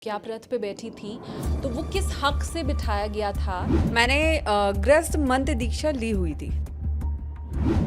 कि आप रथ पे बैठी थी तो वो किस हक से बिठाया गया था? मैंने गृहस्थ मंत्र दीक्षा ली हुई थी।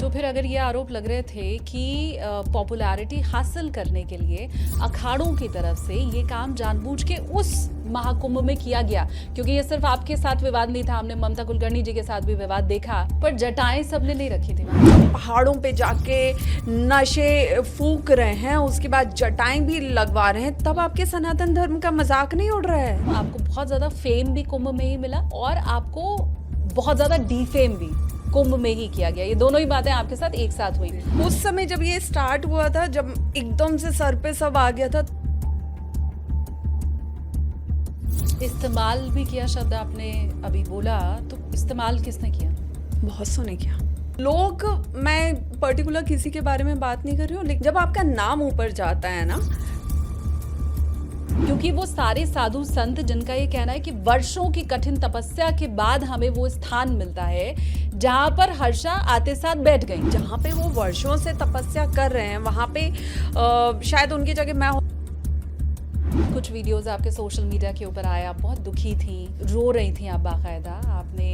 तो फिर अगर ये आरोप लग रहे थे कि पॉपुलैरिटी हासिल करने के लिए अखाड़ों की तरफ से ये काम जानबूझ के उस महाकुंभ में किया गया, क्योंकि ये सिर्फ आपके साथ विवाद नहीं था, हमने ममता कुलकर्णी जी के साथ भी विवाद देखा, पर जटाएं सबने नहीं रखी थी वहाँ। पहाड़ों पे जाके नशे फूक रहे हैं, उसके बाद जटाएं भी लगवा रहे हैं, तब आपके सनातन धर्म का मजाक नहीं उड़ रहा है? आपको बहुत ज्यादा फेम भी कुंभ में ही मिला और आपको बहुत ज्यादा डीफेम भी कुंभ में ही किया गया। ये दोनों ही बातें आपके साथ एक साथ हुई। उस समय जब ये स्टार्ट हुआ था, जब एकदम से सर पे सब आ गया था। इस्तेमाल भी किया शब्द आपने अभी बोला, तो इस्तेमाल किसने किया? बहुत सुने क्या लोग, मैं पर्टिकुलर किसी के बारे में बात नहीं कर रही हूँ, लेकिन जब आपका नाम ऊपर जाता है ना, क्योंकि वो सारे साधु संत जिनका ये कहना है कि वर्षों की कठिन तपस्या के बाद हमें वो स्थान मिलता है जहाँ पर हर्षा आते साथ बैठ गई। जहाँ पे वो वर्षों से तपस्या कर रहे हैं, वहाँ पे शायद उनकी जगह मैं। कुछ वीडियोस आपके सोशल मीडिया के ऊपर आए, आप बहुत दुखी थी, रो रही थी आप बाकायदा, आपने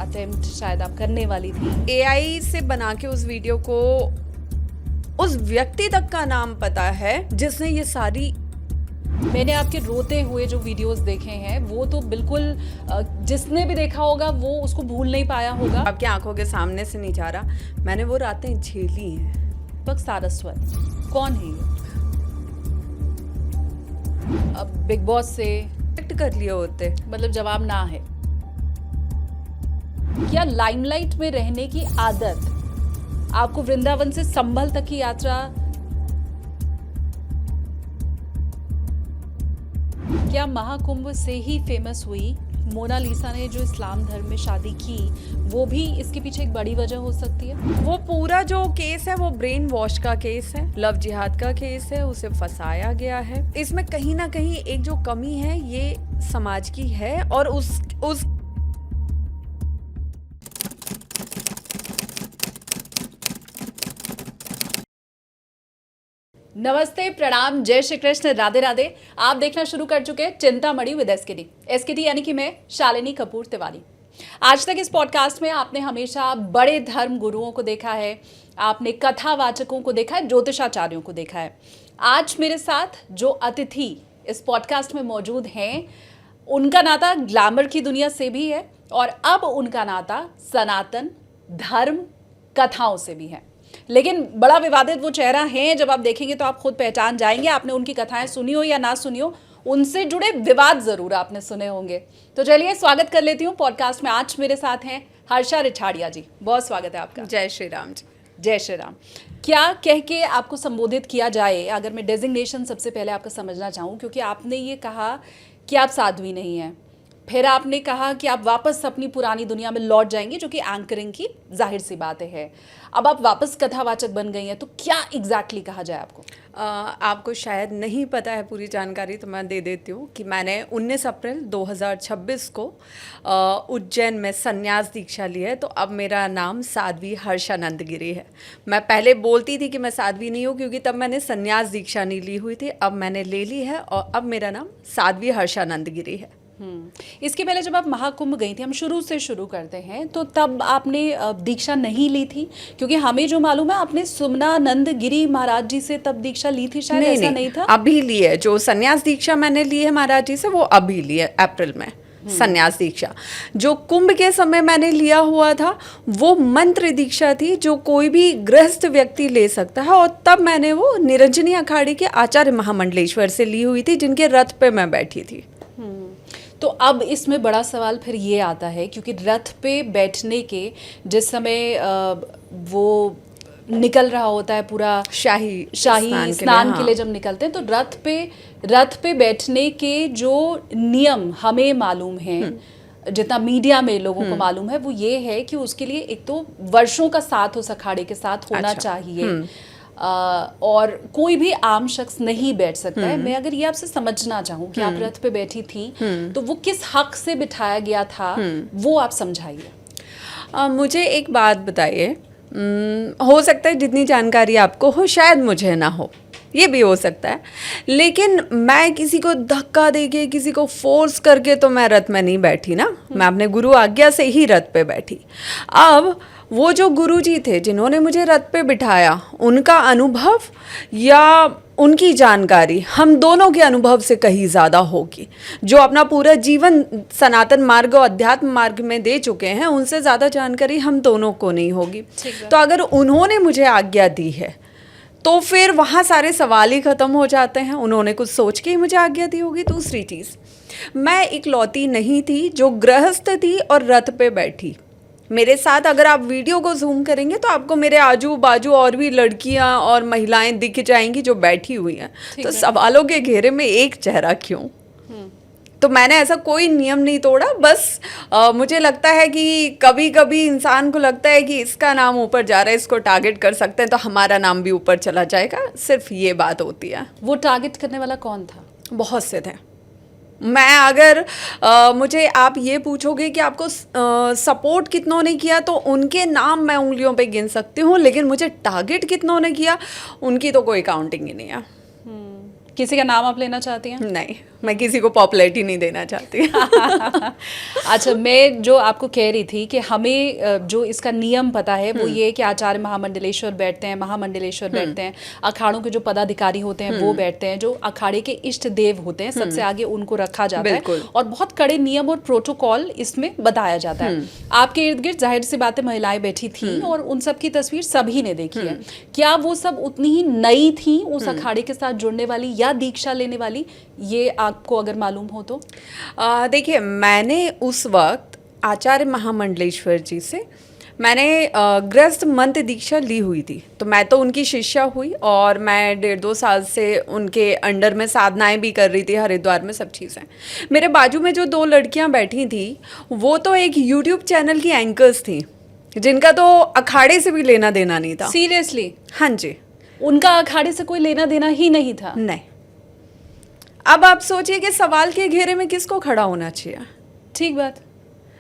अटेम्प्ट शायद आप करने वाली थी। एआई से बना के उस वीडियो को उस व्यक्ति तक का नाम पता है जिसने ये सारी। मैंने आपके रोते हुए जो वीडियोस देखे हैं वो तो बिल्कुल जिसने भी देखा होगा वो उसको भूल नहीं पाया होगा। आपकी आंखों के सामने से नहीं जा रहा, मैंने वो रातें झेली हैं। दीपक सारस्वत कौन है ये? अब बिग बॉस से एक्ट कर लिए होते, मतलब जवाब ना है। क्या लाइमलाइट में रहने की आदत आपको वृंदावन से संभल तक की यात्रा, क्या महाकुंभ से ही फेमस हुई मोनालिसा ने जो इस्लाम धर्म में शादी की, वो भी इसके पीछे एक बड़ी वजह हो सकती है? वो पूरा जो केस है वो ब्रेन वॉश का केस है, लव जिहाद का केस है, उसे फंसाया गया है। इसमें कहीं ना कहीं एक जो कमी है ये समाज की है, और उस नमस्ते, प्रणाम, जय श्री कृष्ण, राधे राधे। आप देखना शुरू कर चुके हैं चिंतामणि विद एसकेटी यानी कि मैं शालिनी कपूर तिवारी। आज तक इस पॉडकास्ट में आपने हमेशा बड़े धर्म गुरुओं को देखा है, आपने कथावाचकों को देखा है, ज्योतिषाचार्यों को देखा है। आज मेरे साथ जो अतिथि इस पॉडकास्ट में मौजूद हैं, उनका नाता ग्लैमर की दुनिया से भी है और अब उनका नाता सनातन धर्म कथाओं से भी है। लेकिन बड़ा विवादित वो चेहरा है, जब आप देखेंगे तो आप खुद पहचान जाएंगे। आपने उनकी कथाएं सुनी हो या ना सुनी हो, उनसे जुड़े विवाद जरूर आपने सुने होंगे। तो चलिए स्वागत कर लेती हूँ पॉडकास्ट में। आज मेरे साथ हैं हर्षा रिछाड़िया जी, बहुत स्वागत है आपका। जय श्री राम जी। जय श्री राम। क्या कह के आपको संबोधित किया जाए, अगर मैं डेजिग्नेशन सबसे पहले आपका समझना चाहूँ, क्योंकि आपने ये कहा कि आप साध्वी नहीं हैं, फिर आपने कहा कि आप वापस अपनी पुरानी दुनिया में लौट जाएंगे, जो कि एंकरिंग की जाहिर सी बात है। अब आप वापस कथावाचक बन गई हैं, तो क्या एग्जैक्टली कहा जाए आपको? आपको शायद नहीं पता है पूरी जानकारी, तो मैं दे देती हूँ कि मैंने 19 अप्रैल 2026 को उज्जैन में संन्यास दीक्षा ली है। तो अब मेरा नाम साध्वी हर्षा नंदगिरी है। मैं पहले बोलती थी कि मैं साध्वी नहीं हूँ, क्योंकि तब मैंने संन्यास दीक्षा नहीं ली हुई थी। अब मैंने ले ली है और अब मेरा नाम साध्वी हर्षा नंदगिरी है। इसके पहले जब आप महाकुंभ गई थी, हम शुरू से शुरू करते हैं, तो तब आपने दीक्षा नहीं ली थी? क्योंकि हमें जो मालूम है आपने सुमनानंद गिरी महाराज जी से तब दीक्षा ली थी, शायद ऐसा नहीं था? अभी ली है, जो संन्यास दीक्षा मैंने ली है महाराज जी से, वो अभी ली है अप्रैल में। संन्यास दीक्षा जो कुंभ के समय मैंने लिया हुआ था, वो मंत्र दीक्षा थी, जो कोई भी गृहस्थ व्यक्ति ले सकता है। और तब मैंने वो निरंजनी अखाड़े के आचार्य महामंडलेश्वर से ली हुई थी, जिनके रथ पे मैं बैठी थी। तो अब इसमें बड़ा सवाल फिर ये आता है, क्योंकि रथ पे बैठने के जिस समय वो निकल रहा होता है, पूरा शाही स्नान के लिए जब निकलते हैं, तो रथ पे बैठने के जो नियम हमें मालूम हैं, जितना मीडिया में लोगों को मालूम है, वो ये है कि उसके लिए एक तो वर्षों का साथ उस अखाड़े के साथ होना चाहिए, और कोई भी आम शख्स नहीं बैठ सकता है। मैं अगर ये आपसे समझना चाहूँ कि आप रथ पे बैठी थी, तो वो किस हक से बिठाया गया था, वो आप समझाइए। मुझे एक बात बताइए, हो सकता है जितनी जानकारी आपको हो शायद मुझे ना हो, ये भी हो सकता है, लेकिन मैं किसी को धक्का देके किसी को फोर्स करके तो मैं रथ में नहीं बैठी ना, मैं अपने गुरु आज्ञा से ही रथ पे बैठी। अब वो जो गुरु जी थे जिन्होंने मुझे रथ पे बिठाया, उनका अनुभव या उनकी जानकारी हम दोनों के अनुभव से कहीं ज़्यादा होगी। जो अपना पूरा जीवन सनातन मार्ग और अध्यात्म मार्ग में दे चुके हैं, उनसे ज़्यादा जानकारी हम दोनों को नहीं होगी। तो अगर उन्होंने मुझे आज्ञा दी है तो फिर वहाँ सारे सवाल ही ख़त्म हो जाते हैं। उन्होंने कुछ सोच के ही मुझे आज्ञा दी होगी। दूसरी चीज़, मैं इकलौती नहीं थी जो गृहस्थ थी और रथ पे बैठी। मेरे साथ अगर आप वीडियो को जूम करेंगे तो आपको मेरे आजू बाजू और भी लड़कियां और महिलाएं दिख जाएंगी जो बैठी हुई हैं। तो सवालों के घेरे में एक चेहरा क्यों? तो मैंने ऐसा कोई नियम नहीं तोड़ा। बस मुझे लगता है कि कभी कभी इंसान को लगता है कि इसका नाम ऊपर जा रहा है, इसको टारगेट कर सकते हैं, तो हमारा नाम भी ऊपर चला जाएगा। सिर्फ ये बात होती है। वो टारगेट करने वाला कौन था? बहुत से थे। मैं अगर मुझे आप ये पूछोगे कि आपको सपोर्ट कितनों ने किया, तो उनके नाम मैं उंगलियों पे गिन सकती हूँ, लेकिन मुझे टारगेट कितनों ने किया उनकी तो कोई काउंटिंग ही नहीं है। किसी का नाम आप लेना चाहती हैं? नहीं, मैं किसी को पॉपुलैरिटी नहीं देना चाहती। अच्छा, मैं जो आपको कह रही थी कि हमें जो इसका नियम पता है वो ये कि आचार्य महामंडलेश्वर बैठते हैं, महामंडलेश्वर बैठते हैं, अखाड़ों के जो पदाधिकारी होते हैं वो बैठते हैं, जो अखाड़े के इष्ट देव होते हैं सबसे आगे उनको रखा जाता है, और बहुत कड़े नियम और प्रोटोकॉल इसमें बताया जाता है। आपके इर्द गिर्द जाहिर सी बातें महिलाएं बैठी थी और उन सब की तस्वीर सभी ने देखी है। क्या वो सब उतनी ही नई थी उस अखाड़े के साथ जुड़ने वाली या दीक्षा लेने वाली, ये आपको अगर मालूम हो तो? देखिए, मैंने उस वक्त आचार्य महामंडलेश्वर जी से मैंने गृहस्थ मंत्र दीक्षा ली हुई थी। तो मैं तो उनकी शिष्या हुई और मैं 1.5-2 साल से उनके अंडर में साधनाएं भी कर रही थी, हरिद्वार में सब चीज़ें। मेरे बाजू में जो 2 लड़कियां बैठी थी वो तो एक यूट्यूब चैनल की एंकर्स थी, जिनका तो अखाड़े से भी लेना देना नहीं था। सीरियसली? हाँ जी। उनका अखाड़े से कोई लेना देना ही नहीं था? नहीं। अब आप सोचिए कि सवाल के घेरे में किसको खड़ा होना चाहिए? ठीक बात।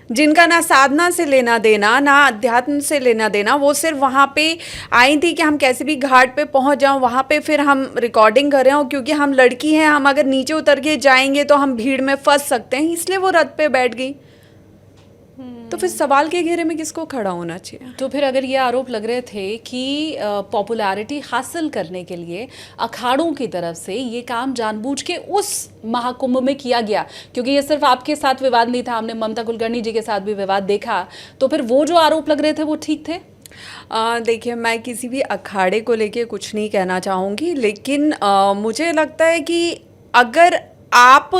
जिनका ना साधना से लेना देना ना अध्यात्म से लेना देना, वो सिर्फ वहाँ पे आई थी कि हम कैसे भी घाट पे पहुँच जाओ, वहाँ पे फिर हम रिकॉर्डिंग कर रहे हो, क्योंकि हम लड़की हैं, हम अगर नीचे उतर के जाएंगे तो हम भीड़ में फंस सकते हैं, इसलिए वो रथ पे बैठ गई। तो फिर सवाल के घेरे में किसको खड़ा होना चाहिए? तो फिर अगर ये आरोप लग रहे थे कि पॉपुलैरिटी हासिल करने के लिए अखाड़ों की तरफ से ये काम जानबूझ के उस महाकुंभ में किया गया, क्योंकि ये सिर्फ आपके साथ विवाद नहीं था, हमने ममता कुलकर्णी जी के साथ भी विवाद देखा, तो फिर वो जो आरोप लग रहे थे वो ठीक थे? देखिए, मैं किसी भी अखाड़े को लेके कुछ नहीं कहना चाहूँगी, लेकिन मुझे लगता है कि अगर आप,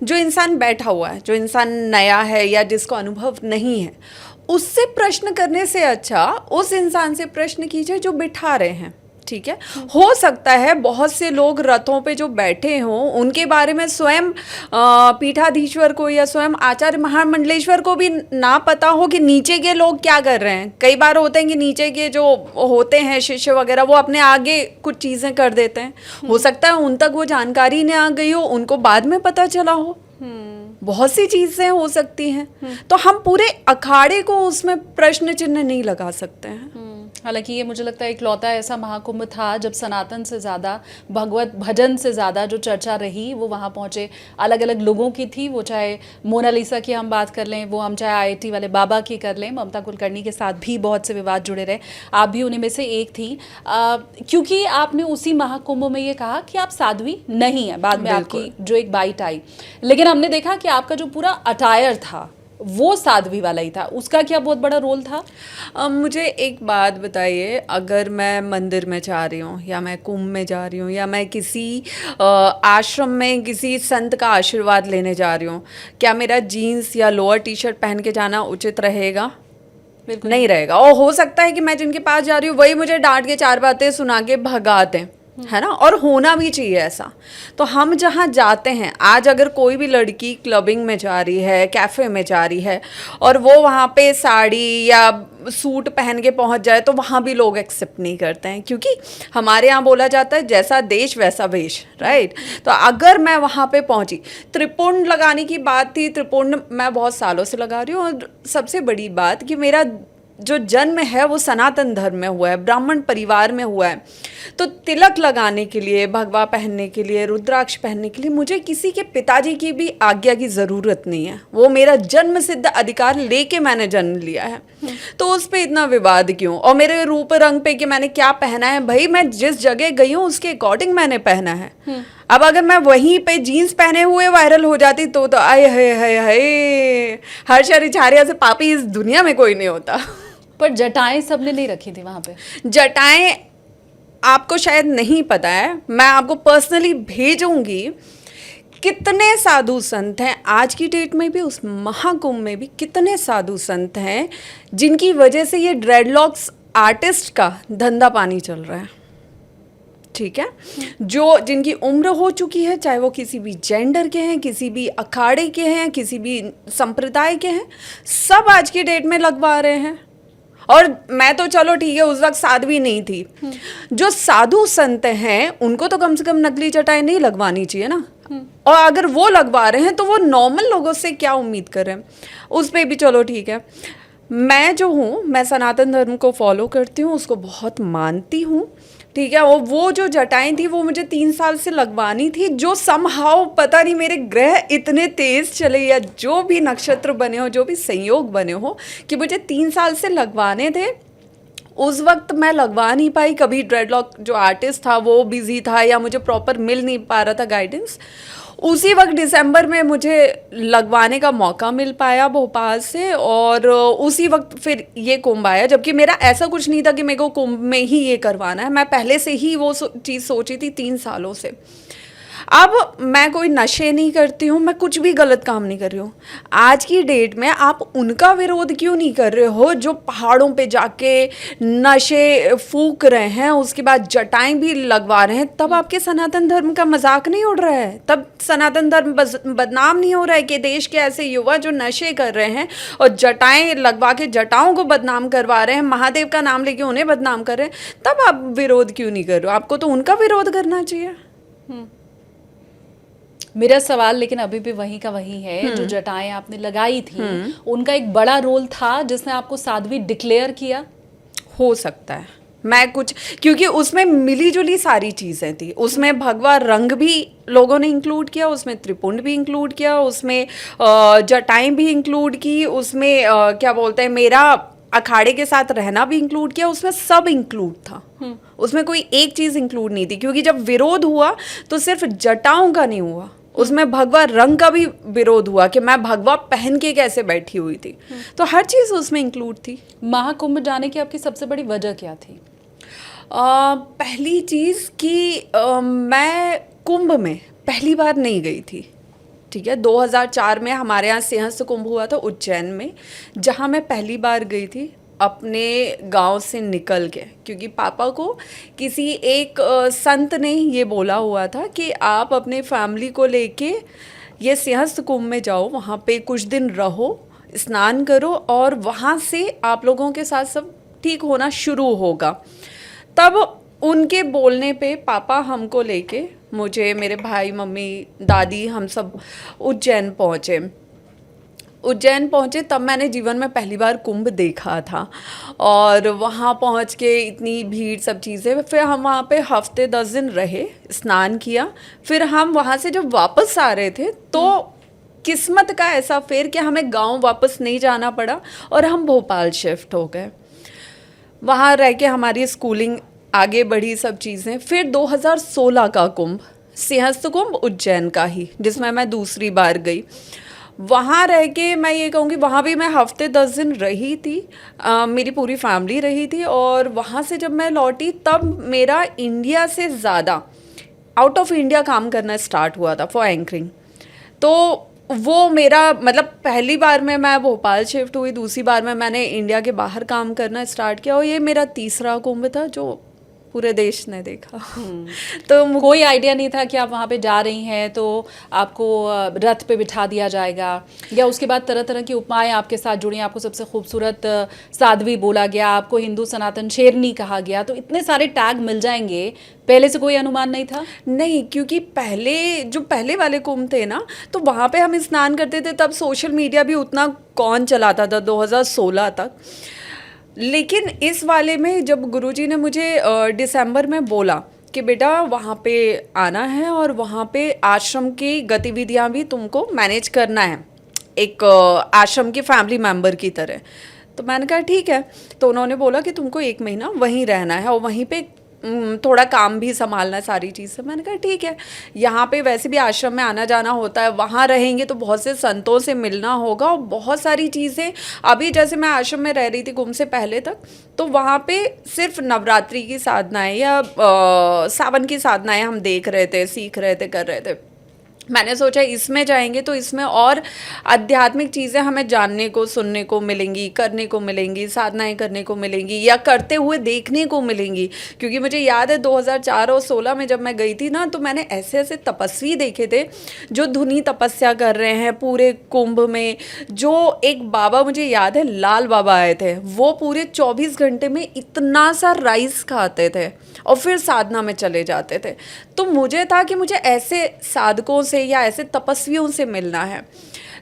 जो इंसान बैठा हुआ है, जो इंसान नया है या जिसको अनुभव नहीं है, उससे प्रश्न करने से अच्छा उस इंसान से प्रश्न कीजिए जो बिठा रहे हैं। ठीक है, हो सकता है बहुत से लोग रथों पे जो बैठे हों उनके बारे में स्वयं पीठाधीश्वर को या स्वयं आचार्य महामंडलेश्वर को भी ना पता हो कि नीचे के लोग क्या कर रहे हैं। कई बार होते हैं कि नीचे के जो होते हैं शिष्य वगैरह, वो अपने आगे कुछ चीज़ें कर देते हैं। हो सकता है उन तक वो जानकारी नहीं आ गई हो, उनको बाद में पता चला हो। बहुत सी चीज़ें हो सकती हैं। तो हम पूरे अखाड़े को उसमें प्रश्न चिन्ह नहीं लगा सकते हैं। हालांकि ये मुझे लगता है इकलौता ऐसा महाकुंभ था जब सनातन से ज़्यादा, भगवत भजन से ज़्यादा जो चर्चा रही वो वहाँ पहुँचे अलग अलग लोगों की थी। वो चाहे मोनालिसा की हम बात कर लें, वो हम चाहे आईआईटी वाले बाबा की कर लें, ममता कुलकर्णी के साथ भी बहुत से विवाद जुड़े रहे, आप भी उन्हीं में से एक थी। क्योंकि आपने उसी महाकुंभ में ये कहा कि आप साध्वी नहीं है, बाद में आपकी जो एक बाइट आई, लेकिन हमने देखा कि आपका जो पूरा अटायर था वो साध्वी वाला ही था। उसका क्या बहुत बड़ा रोल था? मुझे एक बात बताइए, अगर मैं मंदिर में जा रही हूँ या मैं कुंभ में जा रही हूँ या मैं किसी आश्रम में किसी संत का आशीर्वाद लेने जा रही हूँ, क्या मेरा जीन्स या लोअर टी शर्ट पहन के जाना उचित रहेगा? बिल्कुल नहीं रहेगा। और हो सकता है कि मैं जिनके पास जा रही हूँ वही मुझे डांट के 4 बातें सुना के भगा दें, है ना, और होना भी चाहिए ऐसा। तो हम जहाँ जाते हैं, आज अगर कोई भी लड़की क्लबिंग में जा रही है, कैफ़े में जा रही है और वो वहाँ पे साड़ी या सूट पहन के पहुँच जाए, तो वहाँ भी लोग एक्सेप्ट नहीं करते हैं, क्योंकि हमारे यहाँ बोला जाता है जैसा देश वैसा वेश, राइट। तो अगर मैं वहाँ पे पहुँची, त्रिपुंड लगाने की बात थी, त्रिपुंड मैं बहुत सालों से लगा रही हूँ, और सबसे बड़ी बात कि मेरा जो जन्म है वो सनातन धर्म में हुआ है, ब्राह्मण परिवार में हुआ है, तो तिलक लगाने के लिए, भगवा पहनने के लिए, रुद्राक्ष पहनने के लिए मुझे किसी के पिताजी की भी आज्ञा की ज़रूरत नहीं है। वो मेरा जन्म सिद्ध अधिकार लेके मैंने जन्म लिया है, तो उस पर इतना विवाद क्यों? और मेरे रूप रंग पे कि मैंने क्या पहना है, भाई मैं जिस जगह गई हूँ उसके अकॉर्डिंग मैंने पहना है। अब अगर मैं वहीं पे जीन्स पहने हुए वायरल हो जाती तो आए हाय हर्ष आचार्य से पापी इस दुनिया में कोई नहीं होता। पर जटाएं सबने नहीं रखी थी वहां पे। जटाएं आपको शायद नहीं पता है, मैं आपको पर्सनली भेजूंगी। कितने साधु संत हैं आज की डेट में भी, उस महाकुंभ में भी कितने साधु संत हैं जिनकी वजह से ये ड्रेडलॉक्स आर्टिस्ट का धंधा पानी चल रहा है, ठीक है? जो जिनकी उम्र हो चुकी है, चाहे वो किसी भी जेंडर के हैं, किसी भी अखाड़े के हैं, किसी भी संप्रदाय के हैं, सब आज की डेट में लगवा रहे हैं। और मैं तो चलो ठीक है उस वक्त साध्वी नहीं थी, जो साधु संत हैं उनको तो कम से कम नकली जटाएं नहीं लगवानी चाहिए ना। और अगर वो लगवा रहे हैं तो वो नॉर्मल लोगों से क्या उम्मीद कर रहे हैं, उस पर भी चलो ठीक है। मैं जो हूँ, मैं सनातन धर्म को फॉलो करती हूँ, उसको बहुत मानती हूँ, ठीक है? और वो जो जटाएं थी वो मुझे 3 साल से लगवानी थी, जो समहाउ पता नहीं मेरे ग्रह इतने तेज चले या जो भी नक्षत्र बने हो, जो भी संयोग बने हो, कि मुझे 3 साल से लगवाने थे। उस वक्त मैं लगवा नहीं पाई, कभी ड्रेडलॉक जो आर्टिस्ट था वो बिजी था या मुझे प्रॉपर मिल नहीं पा रहा था गाइडेंस। उसी वक्त दिसंबर में मुझे लगवाने का मौका मिल पाया भोपाल से, और उसी वक्त फिर ये कुंभ आया, जबकि मेरा ऐसा कुछ नहीं था कि मेरे को कुंभ में ही ये करवाना है। मैं पहले से ही वो चीज़ सोची थी 3 सालों से। अब मैं कोई नशे नहीं करती हूँ, मैं कुछ भी गलत काम नहीं कर रही हूँ। आज की डेट में आप उनका विरोध क्यों नहीं कर रहे हो जो पहाड़ों पे जाके नशे फूक रहे हैं, उसके बाद जटाएं भी लगवा रहे हैं? तब आपके सनातन धर्म का मजाक नहीं उड़ रहा है? तब सनातन धर्म बदनाम नहीं हो रहा है कि देश के ऐसे युवा जो नशे कर रहे हैं और जटाएं लगवा के जटाओं को बदनाम करवा रहे हैं, महादेव का नाम लेके उन्हें बदनाम कर रहे हैं? तब आप विरोध क्यों नहीं कर रहे हो? आपको तो उनका विरोध करना चाहिए। मेरा सवाल लेकिन अभी भी वही का वही है, जो जटाएं आपने लगाई थी उनका एक बड़ा रोल था जिसने आपको साध्वी डिक्लेयर किया? हो सकता है, मैं कुछ, क्योंकि उसमें मिली जुली सारी चीज़ें थी। उसमें भगवा रंग भी लोगों ने इंक्लूड किया, उसमें त्रिपुंड भी इंक्लूड किया, उसमें जटाएं भी इंक्लूड की, उसमें क्या बोलते हैं, मेरा अखाड़े के साथ रहना भी इंक्लूड किया, उसमें सब इंक्लूड था। उसमें कोई एक चीज़ इंक्लूड नहीं थी, क्योंकि जब विरोध हुआ तो सिर्फ जटाओं का नहीं हुआ, उसमें भगवा रंग का भी विरोध हुआ कि मैं भगवा पहन के कैसे बैठी हुई थी। तो हर चीज़ उसमें इंक्लूड थी। महाकुंभ जाने की आपकी सबसे बड़ी वजह क्या थी? पहली चीज़ कि मैं कुंभ में पहली बार नहीं गई थी, ठीक है? 2004 में हमारे यहाँ सिंहस्थ कुंभ हुआ था उज्जैन में, जहाँ मैं पहली बार गई थी अपने गांव से निकल के, क्योंकि पापा को किसी एक संत ने ये बोला हुआ था कि आप अपने फैमिली को लेके ये सिंहस्थ कुंभ में जाओ, वहाँ पे कुछ दिन रहो, स्नान करो, और वहाँ से आप लोगों के साथ सब ठीक होना शुरू होगा। तब उनके बोलने पे पापा हमको लेके, मुझे, मेरे भाई, मम्मी, दादी, हम सब उज्जैन पहुँचे। तब मैंने जीवन में पहली बार कुंभ देखा था, और वहाँ पहुँच के इतनी भीड़, सब चीज़ें। फिर हम वहाँ पे हफ्ते 10 दिन रहे, स्नान किया। फिर हम वहाँ से जब वापस आ रहे थे तो किस्मत का ऐसा फेर कि हमें गांव वापस नहीं जाना पड़ा और हम भोपाल शिफ्ट हो गए। वहाँ रह के हमारी स्कूलिंग आगे बढ़ी, सब चीज़ें। फिर 2016 का कुंभ, सिंहस्थ कुंभ उज्जैन का ही, जिसमें मैं दूसरी बार गई। वहाँ रह के मैं ये कहूँगी, वहाँ भी मैं हफ्ते 10 दिन रही थी, मेरी पूरी फैमिली रही थी। और वहाँ से जब मैं लौटी तब मेरा इंडिया से ज़्यादा आउट ऑफ इंडिया काम करना स्टार्ट हुआ था फॉर एंकरिंग। तो वो मेरा मतलब पहली बार में मैं भोपाल शिफ्ट हुई, दूसरी बार में मैंने इंडिया के बाहर काम करना स्टार्ट किया, और ये मेरा तीसरा कुंभ था जो पूरे देश ने देखा। तो कोई आइडिया नहीं था कि आप वहाँ पे जा रही हैं तो आपको रथ पे बिठा दिया जाएगा, या उसके बाद तरह तरह की उपमाएं आपके साथ जुड़ी, आपको सबसे खूबसूरत साध्वी बोला गया, आपको हिंदू सनातन शेरनी कहा गया, तो इतने सारे टैग मिल जाएंगे, पहले से कोई अनुमान नहीं था? नहीं, क्योंकि पहले वाले कुंभ थे ना, तो वहाँ पे हम स्नान करते थे, तब सोशल मीडिया भी उतना कौन चलाता था 2016 तक। लेकिन इस वाले में जब गुरुजी ने मुझे दिसंबर में बोला कि बेटा वहाँ पे आना है और वहाँ पे आश्रम की गतिविधियाँ भी तुमको मैनेज करना है, एक आश्रम के फैमिली मेंबर की तरह। तो मैंने कहा ठीक है। तो उन्होंने बोला कि तुमको 1 महीना वहीं रहना है और वहीं पे थोड़ा काम भी संभालना है सारी चीज़ से। मैंने कहा ठीक है, यहाँ पे वैसे भी आश्रम में आना जाना होता है, वहाँ रहेंगे तो बहुत से संतों से मिलना होगा और बहुत सारी चीज़ें। अभी जैसे मैं आश्रम में रह रही थी कुंभ से पहले तक, तो वहाँ पे सिर्फ नवरात्रि की साधनाएं या सावन की साधनाएं हम देख रहे थे, सीख रहे थे, कर रहे थे। मैंने सोचा इसमें जाएंगे तो इसमें और आध्यात्मिक चीज़ें हमें जानने को, सुनने को मिलेंगी, करने को मिलेंगी, साधनाएं करने को मिलेंगी या करते हुए देखने को मिलेंगी। क्योंकि मुझे याद है 2004 और 16 में जब मैं गई थी ना, तो मैंने ऐसे ऐसे तपस्वी देखे थे जो धुनी तपस्या कर रहे हैं पूरे कुंभ में। जो एक बाबा मुझे याद है, लाल बाबा आए थे, वो पूरे 24 घंटे में इतना सा राइस खाते थे और फिर साधना में चले जाते थे। तो मुझे था कि मुझे ऐसे साधकों से या ऐसे तपस्वियों से मिलना है।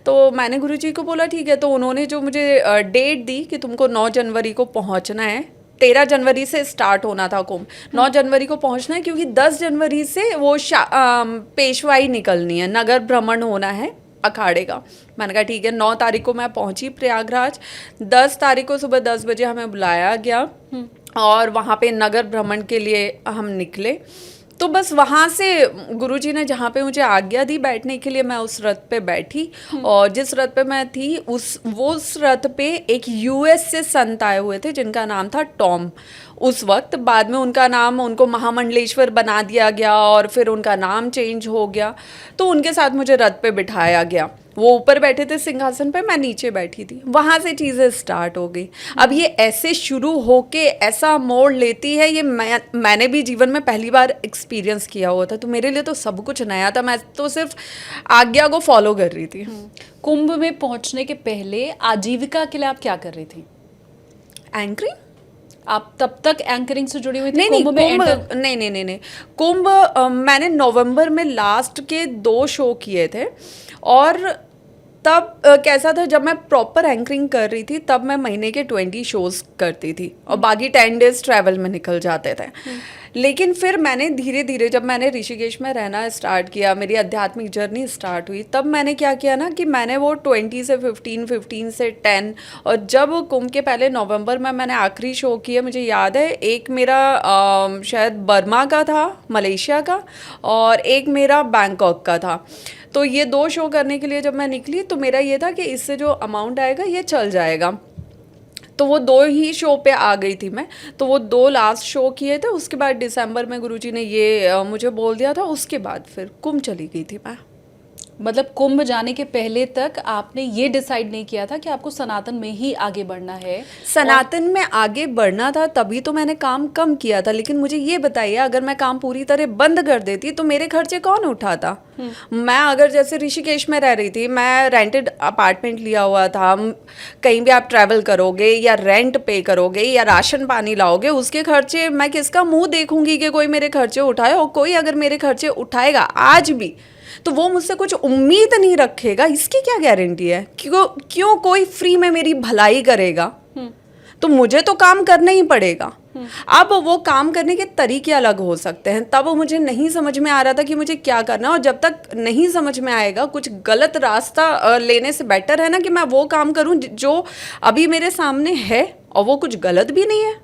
तो मैंने गुरुजी को बोला ठीक है। तो उन्होंने जो मुझे डेट दी कि तुमको 9 जनवरी को पहुंचना है, 13 जनवरी से स्टार्ट होना था कुंभ, 9 जनवरी को पहुंचना है क्योंकि 10 जनवरी से वो पेशवाई निकलनी है, नगर भ्रमण होना है अखाड़े का। मैंने कहा ठीक है। 9 तारीख को मैं पहुंची प्रयागराज, 10 तारीख को सुबह 10 बजे हमें बुलाया गया और वहाँ पे नगर भ्रमण के लिए हम निकले। तो बस वहाँ से गुरुजी ने जहाँ पे मुझे आज्ञा दी बैठने के लिए, मैं उस रथ पे बैठी और जिस रथ पे मैं थी उस रथ पे एक यूएस से संत आए हुए थे जिनका नाम था टॉम। उस वक्त बाद में उनको महामंडलेश्वर बना दिया गया और फिर उनका नाम चेंज हो गया। तो उनके साथ मुझे रथ पे बिठाया गया। वो ऊपर बैठे थे सिंहासन पे, मैं नीचे बैठी थी। वहाँ से चीज़ें स्टार्ट हो गई। अब ये ऐसे शुरू होके ऐसा मोड़ लेती है, ये मैंने भी जीवन में पहली बार एक्सपीरियंस किया हुआ था। तो मेरे लिए तो सब कुछ नया था, मैं तो सिर्फ आज्ञा को फॉलो कर रही थी। कुंभ में पहुंचने के पहले आजीविका के लिए आप क्या कर रही थी? एंकरिंग। आप तब तक एंकरिंग से जुड़ी हुई थी? नहीं। कुंभ मैंने नवंबर में लास्ट के 2 शो किए थे और तब कैसा था, जब मैं प्रॉपर एंकरिंग कर रही थी तब मैं महीने के 20 शोज करती थी और बाकी 10 डेज ट्रैवल में निकल जाते थे। लेकिन फिर मैंने धीरे धीरे, जब मैंने ऋषिकेश में रहना स्टार्ट किया, मेरी आध्यात्मिक जर्नी स्टार्ट हुई, तब मैंने क्या किया ना कि मैंने वो 20 से 15, 15 से 10, और जब कुंभ के पहले नवंबर में मैंने आखिरी शो किया, मुझे याद है एक मेरा शायद बर्मा का था, मलेशिया का, और एक मेरा बैंकॉक का था। तो ये 2 शो करने के लिए जब मैं निकली तो मेरा ये था कि इससे जो अमाउंट आएगा ये चल जाएगा। तो वो 2 ही शो पे आ गई थी मैं। तो वो 2 लास्ट शो किए थे। उसके बाद दिसंबर में गुरुजी ने ये मुझे बोल दिया था। उसके बाद फिर कुंभ चली गई थी मैं। मतलब कुंभ जाने के पहले तक आपने ये डिसाइड नहीं किया था कि आपको सनातन में ही आगे बढ़ना है? सनातन में आगे बढ़ना था, तभी तो मैंने काम कम किया था। लेकिन मुझे ये बताइए, अगर मैं काम पूरी तरह बंद कर देती तो मेरे खर्चे कौन उठाता? मैं अगर जैसे ऋषिकेश में रह रही थी, मैं रेंटेड अपार्टमेंट लिया हुआ था, कहीं भी आप ट्रैवल करोगे या रेंट पे करोगे या राशन पानी लाओगे, उसके खर्चे मैं किसका मुंह देखूंगी कि कोई मेरे खर्चे उठाए? और कोई अगर मेरे खर्चे उठाएगा आज भी तो वो मुझसे कुछ उम्मीद नहीं रखेगा, इसकी क्या गारंटी है? क्यों कोई फ्री में मेरी भलाई करेगा? तो मुझे तो काम करना ही पड़ेगा। अब वो काम करने के तरीके अलग हो सकते हैं। तब मुझे नहीं समझ में आ रहा था कि मुझे क्या करना है, और जब तक नहीं समझ में आएगा, कुछ गलत रास्ता लेने से बेटर है ना कि मैं वो काम करूं जो अभी मेरे सामने है और वो कुछ गलत भी नहीं है।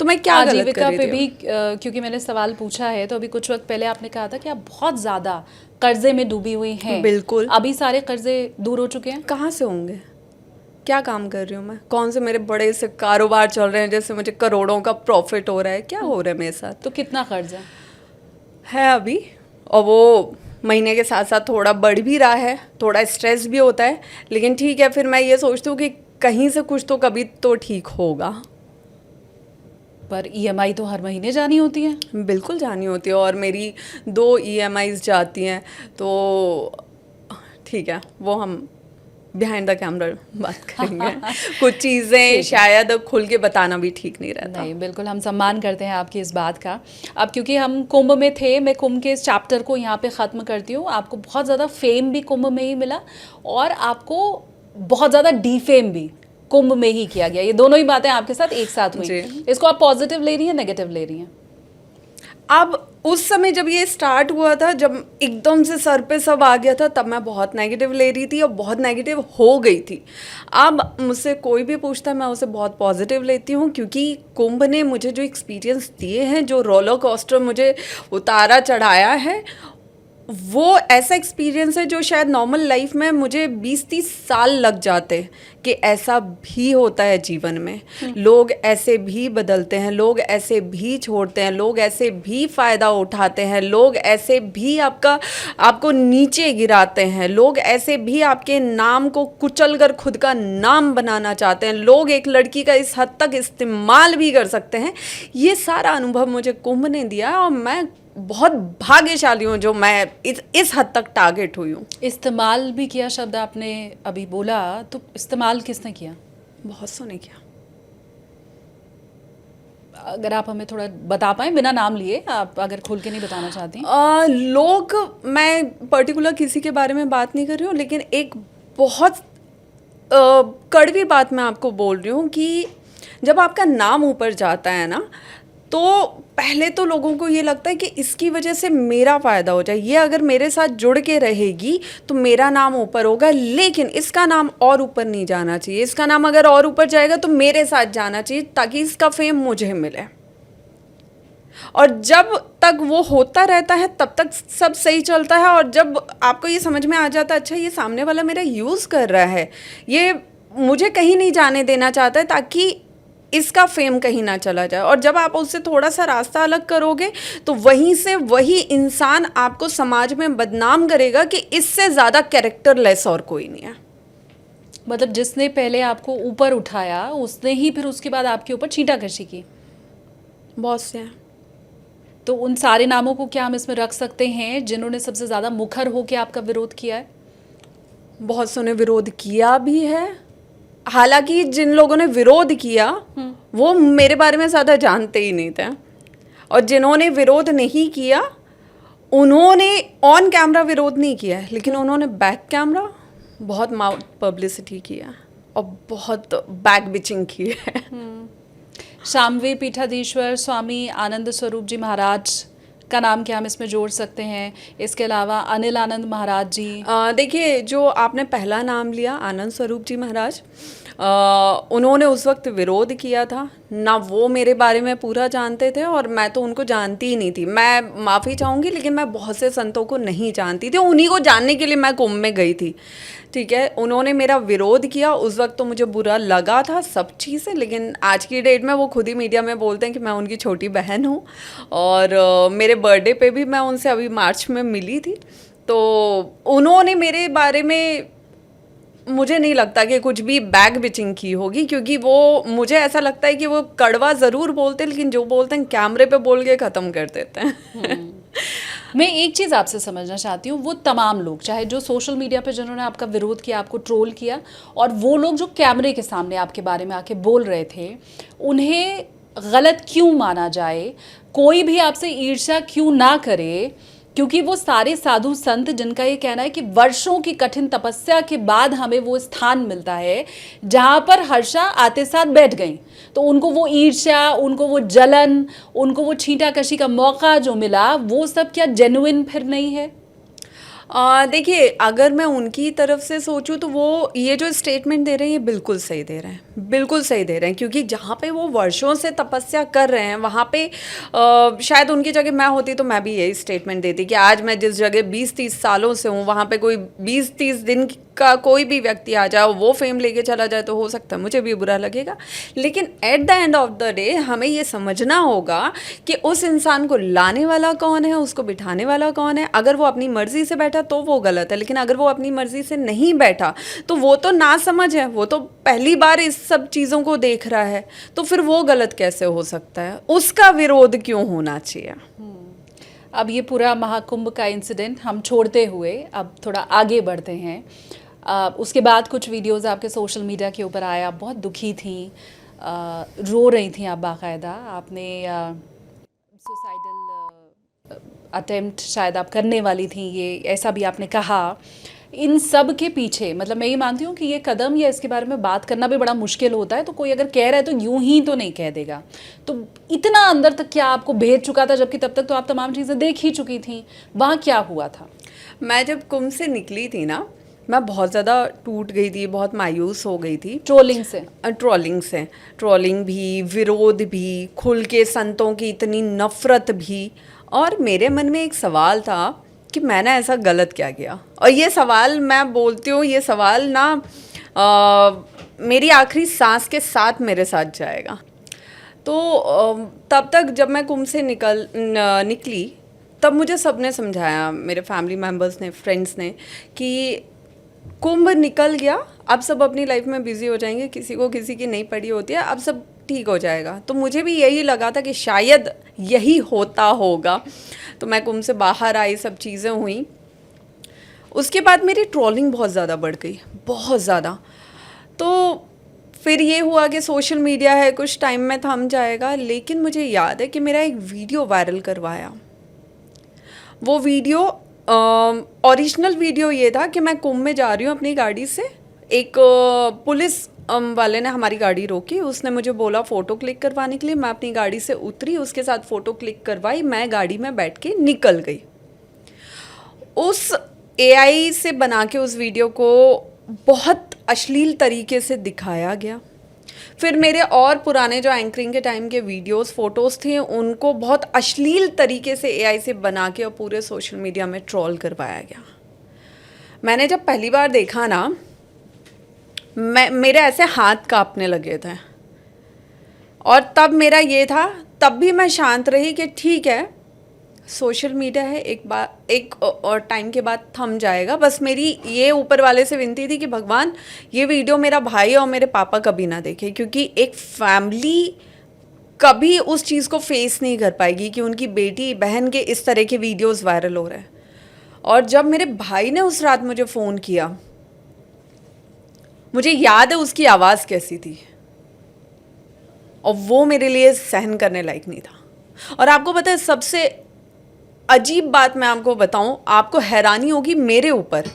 तो मैं क्या आजीविका पे भी क्योंकि मैंने सवाल पूछा है, तो अभी कुछ वक्त पहले आपने कहा था कि आप बहुत ज्यादा कर्जे में डूबी हुई हैं। बिल्कुल। अभी सारे कर्जे दूर हो चुके हैं? कहाँ से होंगे? क्या काम कर रही हूँ मैं? कौन से मेरे बड़े से कारोबार चल रहे हैं जैसे मुझे करोड़ों का प्रॉफिट हो रहा है? क्या हो रहा है मेरे साथ? तो कितना कर्ज है अभी? और वो महीने के साथ साथ थोड़ा बढ़ भी रहा है, थोड़ा स्ट्रेस भी होता है। लेकिन ठीक है, फिर मैं ये सोचती हूँ कि कहीं से कुछ तो कभी तो ठीक होगा। पर ईएमआई तो हर महीने जानी होती है। बिल्कुल जानी होती है, और मेरी 2 ईएमआईज जाती हैं। तो ठीक है, वो हम बिहाइंड द कैमरा बात करेंगे। कुछ चीज़ें शायद खुल के बताना भी ठीक नहीं रहता। नहीं, बिल्कुल हम सम्मान करते हैं आपकी इस बात का। अब क्योंकि हम कुंभ में थे, मैं कुंभ के इस चैप्टर को यहाँ पे ख़त्म करती हूँ। आपको बहुत ज़्यादा फेम भी कुंभ में ही मिला और आपको बहुत ज़्यादा डीफेम भी, कुंभ में ही किया गया, ये दोनों ही बातें आपके साथ एक साथ हुई। जी। इसको आप पॉजिटिव ले रही हैं, नेगेटिव ले रही हैं? अब उस समय जब ये स्टार्ट हुआ था, जब एकदम से सर पे सब आ गया था, तब मैं बहुत नेगेटिव ले रही थी और बहुत नेगेटिव हो गई थी। अब मुझसे कोई भी पूछता है, मैं उसे बहुत पॉजिटिव लेती हूँ, क्योंकि कुंभ ने मुझे जो एक्सपीरियंस दिए हैं, जो रोलर कोस्टर मुझे उतारा चढ़ाया है, वो ऐसा एक्सपीरियंस है जो शायद नॉर्मल लाइफ में मुझे 20-30 साल लग जाते, कि ऐसा भी होता है जीवन में। लोग ऐसे भी बदलते हैं, लोग ऐसे भी छोड़ते हैं, लोग ऐसे भी फ़ायदा उठाते हैं, लोग ऐसे भी आपको नीचे गिराते हैं, लोग ऐसे भी आपके नाम को कुचल कर खुद का नाम बनाना चाहते हैं, लोग एक लड़की का इस हद तक इस्तेमाल भी कर सकते हैं। ये सारा अनुभव मुझे कुंभ ने दिया, और मैं बहुत भाग्यशाली हूँ जो मैं इस हद तक टारगेट हुई हूँ। इस्तेमाल भी किया शब्द आपने अभी बोला, तो इस्तेमाल किसने किया? बहुत सोने किया। अगर आप हमें थोड़ा बता पाएं, बिना नाम लिए, आप अगर खोल के नहीं बताना चाहती। लोग, मैं पर्टिकुलर किसी के बारे में बात नहीं कर रही हूँ, लेकिन एक बहुत कड़वी बात मैं आपको बोल रही हूँ कि जब आपका नाम ऊपर जाता है ना, तो पहले तो लोगों को ये लगता है कि इसकी वजह से मेरा फ़ायदा हो जाए, ये अगर मेरे साथ जुड़ के रहेगी तो मेरा नाम ऊपर होगा, लेकिन इसका नाम और ऊपर नहीं जाना चाहिए, इसका नाम अगर और ऊपर जाएगा तो मेरे साथ जाना चाहिए, ताकि इसका फेम मुझे मिले। और जब तक वो होता रहता है तब तक सब सही चलता है, और जब आपको ये समझ में आ जाता है, अच्छा ये सामने वाला मेरा यूज़ कर रहा है, ये मुझे कहीं नहीं जाने देना चाहता है, ताकि इसका फेम कहीं ना चला जाए, और जब आप उससे थोड़ा सा रास्ता अलग करोगे तो वहीं से वही इंसान आपको समाज में बदनाम करेगा कि इससे ज़्यादा कैरेक्टर लेस और कोई नहीं है। मतलब जिसने पहले आपको ऊपर उठाया, उसने ही फिर उसके बाद आपके ऊपर छींटाकशी की। बहुत से हैं। तो उन सारे नामों को क्या हम इसमें रख सकते हैं जिन्होंने सबसे ज़्यादा मुखर होकर आपका विरोध किया है? बहुत से ने विरोध किया भी है, हालांकि जिन लोगों ने विरोध किया वो मेरे बारे में ज़्यादा जानते ही नहीं थे, और जिन्होंने विरोध नहीं किया उन्होंने ऑन कैमरा विरोध नहीं किया है, लेकिन उन्होंने बैक कैमरा बहुत माउथ पब्लिसिटी किया और बहुत बैक बिचिंग की है। शामवीर पीठाधीश्वर स्वामी आनंद स्वरूप जी महाराज का नाम क्या हम इसमें जोड़ सकते हैं? इसके अलावा अनिल आनंद महाराज जी। देखिए, जो आपने पहला नाम लिया आनंद स्वरूप जी महाराज, उन्होंने उस वक्त विरोध किया था ना, वो मेरे बारे में पूरा जानते थे और मैं तो उनको जानती ही नहीं थी। मैं माफ़ी चाहूँगी, लेकिन मैं बहुत से संतों को नहीं जानती थी, उन्हीं को जानने के लिए मैं कुंभ में गई थी। ठीक है, उन्होंने मेरा विरोध किया, उस वक्त तो मुझे बुरा लगा था सब चीज़ें, लेकिन आज की डेट में वो खुद ही मीडिया में बोलते हैं कि मैं उनकी छोटी बहन हूँ, और मेरे बर्थडे पे भी मैं उनसे अभी मार्च में मिली थी। तो उन्होंने मेरे बारे में, मुझे नहीं लगता कि कुछ भी बैक बिचिंग की होगी, क्योंकि वो, मुझे ऐसा लगता है कि वो कड़वा ज़रूर बोलते हैं, लेकिन जो बोलते हैं कैमरे पे बोल के ख़त्म कर देते हैं। मैं एक चीज़ आपसे समझना चाहती हूँ, वो तमाम लोग, चाहे जो सोशल मीडिया पे जिन्होंने आपका विरोध किया, आपको ट्रोल किया, और वो लोग जो कैमरे के सामने आपके बारे में आके बोल रहे थे, उन्हें गलत क्यों माना जाए? कोई भी आपसे ईर्ष्या क्यों ना करे? क्योंकि वो सारे साधु संत जिनका ये कहना है कि वर्षों की कठिन तपस्या के बाद हमें वो स्थान मिलता है जहाँ पर हर्षा आते साथ बैठ गई, तो उनको वो ईर्ष्या, उनको वो जलन, उनको वो छींटाकशी का मौका जो मिला, वो सब क्या जेन्युइन फिर नहीं है? देखिए, अगर मैं उनकी तरफ से सोचूं तो वो ये जो स्टेटमेंट दे रहे हैं ये बिल्कुल सही दे रहे हैं, बिल्कुल सही दे रहे हैं, क्योंकि जहाँ पे वो वर्षों से तपस्या कर रहे हैं वहाँ पे शायद उनकी जगह मैं होती तो मैं भी यही स्टेटमेंट देती कि आज मैं जिस जगह 20-30 सालों से हूँ, वहाँ पे कोई 20-30 दिन का कोई भी व्यक्ति आ जाए, वो फेम लेके चला जाए, तो हो सकता है मुझे भी बुरा लगेगा। लेकिन at the end of the day हमें ये समझना होगा कि उस इंसान को लाने वाला कौन है, उसको बिठाने वाला कौन है। अगर वो अपनी मर्जी से बैठा तो वो गलत है, लेकिन अगर वो अपनी मर्जी से नहीं बैठा तो वो तो नासमझ है, वो तो पहली बार इस सब चीज़ों को देख रहा है, तो फिर वो गलत कैसे हो सकता है? उसका विरोध क्यों होना चाहिए? अब ये पूरा महाकुंभ का इंसिडेंट हम छोड़ते हुए अब थोड़ा आगे बढ़ते हैं। उसके बाद कुछ वीडियोस आपके सोशल मीडिया के ऊपर आया, आप बहुत दुखी थी, रो रही थी आप बाकायदा, आपने सुसाइडल अटेम्प्ट शायद आप करने वाली थी, ये ऐसा भी आपने कहा। इन सब के पीछे मतलब मैं ये मानती हूँ कि ये कदम या इसके बारे में बात करना भी बड़ा मुश्किल होता है, तो कोई अगर कह रहा है तो यूं ही तो नहीं कह देगा। तो इतना अंदर तक क्या आपको भेद चुका था, जबकि तब तक तो आप तमाम चीज़ें देख ही चुकी थी? वहाँ क्या हुआ था? मैं जब कुंभ से निकली थी ना, मैं बहुत ज़्यादा टूट गई थी, बहुत मायूस हो गई थी। ट्रोलिंग से? ट्रोलिंग भी, विरोध भी, खुल के संतों की इतनी नफरत भी। और मेरे मन में एक सवाल था कि मैंने ऐसा गलत क्या किया। और ये सवाल मैं बोलती हूँ, ये सवाल ना मेरी आखिरी सांस के साथ मेरे साथ जाएगा। तो तब तक जब मैं कुंभ से निकली, तब मुझे सबने समझाया, मेरे फैमिली मेम्बर्स ने, फ्रेंड्स ने, कि कुंभ निकल गया, अब सब अपनी लाइफ में बिजी हो जाएंगे, किसी को किसी की नहीं पड़ी होती है, अब सब ठीक हो जाएगा। तो मुझे भी यही लगा था कि शायद यही होता होगा। तो मैं कुंभ से बाहर आई, सब चीज़ें हुई। उसके बाद मेरी ट्रोलिंग बहुत ज़्यादा बढ़ गई, बहुत ज़्यादा। तो फिर ये हुआ कि सोशल मीडिया है, कुछ टाइम में थम जाएगा। लेकिन मुझे याद है कि मेरा एक वीडियो वायरल करवाया। वो वीडियो ओरिजिनल वीडियो ये था कि मैं कुंभ में जा रही हूँ अपनी गाड़ी से। एक पुलिस वाले ने हमारी गाड़ी रोकी, उसने मुझे बोला फ़ोटो क्लिक करवाने के लिए। मैं अपनी गाड़ी से उतरी, उसके साथ फ़ोटो क्लिक करवाई, मैं गाड़ी में बैठ के निकल गई। उस AI से बना के उस वीडियो को बहुत अश्लील तरीके से दिखाया गया। फिर मेरे और पुराने जो एंकरिंग के टाइम के वीडियोस, फोटोज़ थे, उनको बहुत अश्लील तरीके से AI से बना के और पूरे सोशल मीडिया में ट्रोल करवाया गया। मैंने जब पहली बार देखा ना, मेरे ऐसे हाथ कांपने लगे थे। और तब मेरा ये था, तब भी मैं शांत रही कि ठीक है, सोशल मीडिया है, एक और टाइम के बाद थम जाएगा। बस मेरी ये ऊपर वाले से विनती थी कि भगवान, ये वीडियो मेरा भाई और मेरे पापा कभी ना देखे, क्योंकि एक फैमिली कभी उस चीज़ को फेस नहीं कर पाएगी कि उनकी बेटी बहन के इस तरह के वीडियोस वायरल हो रहे हैं। और जब मेरे भाई ने उस रात मुझे फ़ोन किया, मुझे याद है उसकी आवाज़ कैसी थी, और वो मेरे लिए सहन करने लायक नहीं था। और आपको पता है, सबसे अजीब बात मैं आपको बताऊं, आपको हैरानी होगी मेरे ऊपर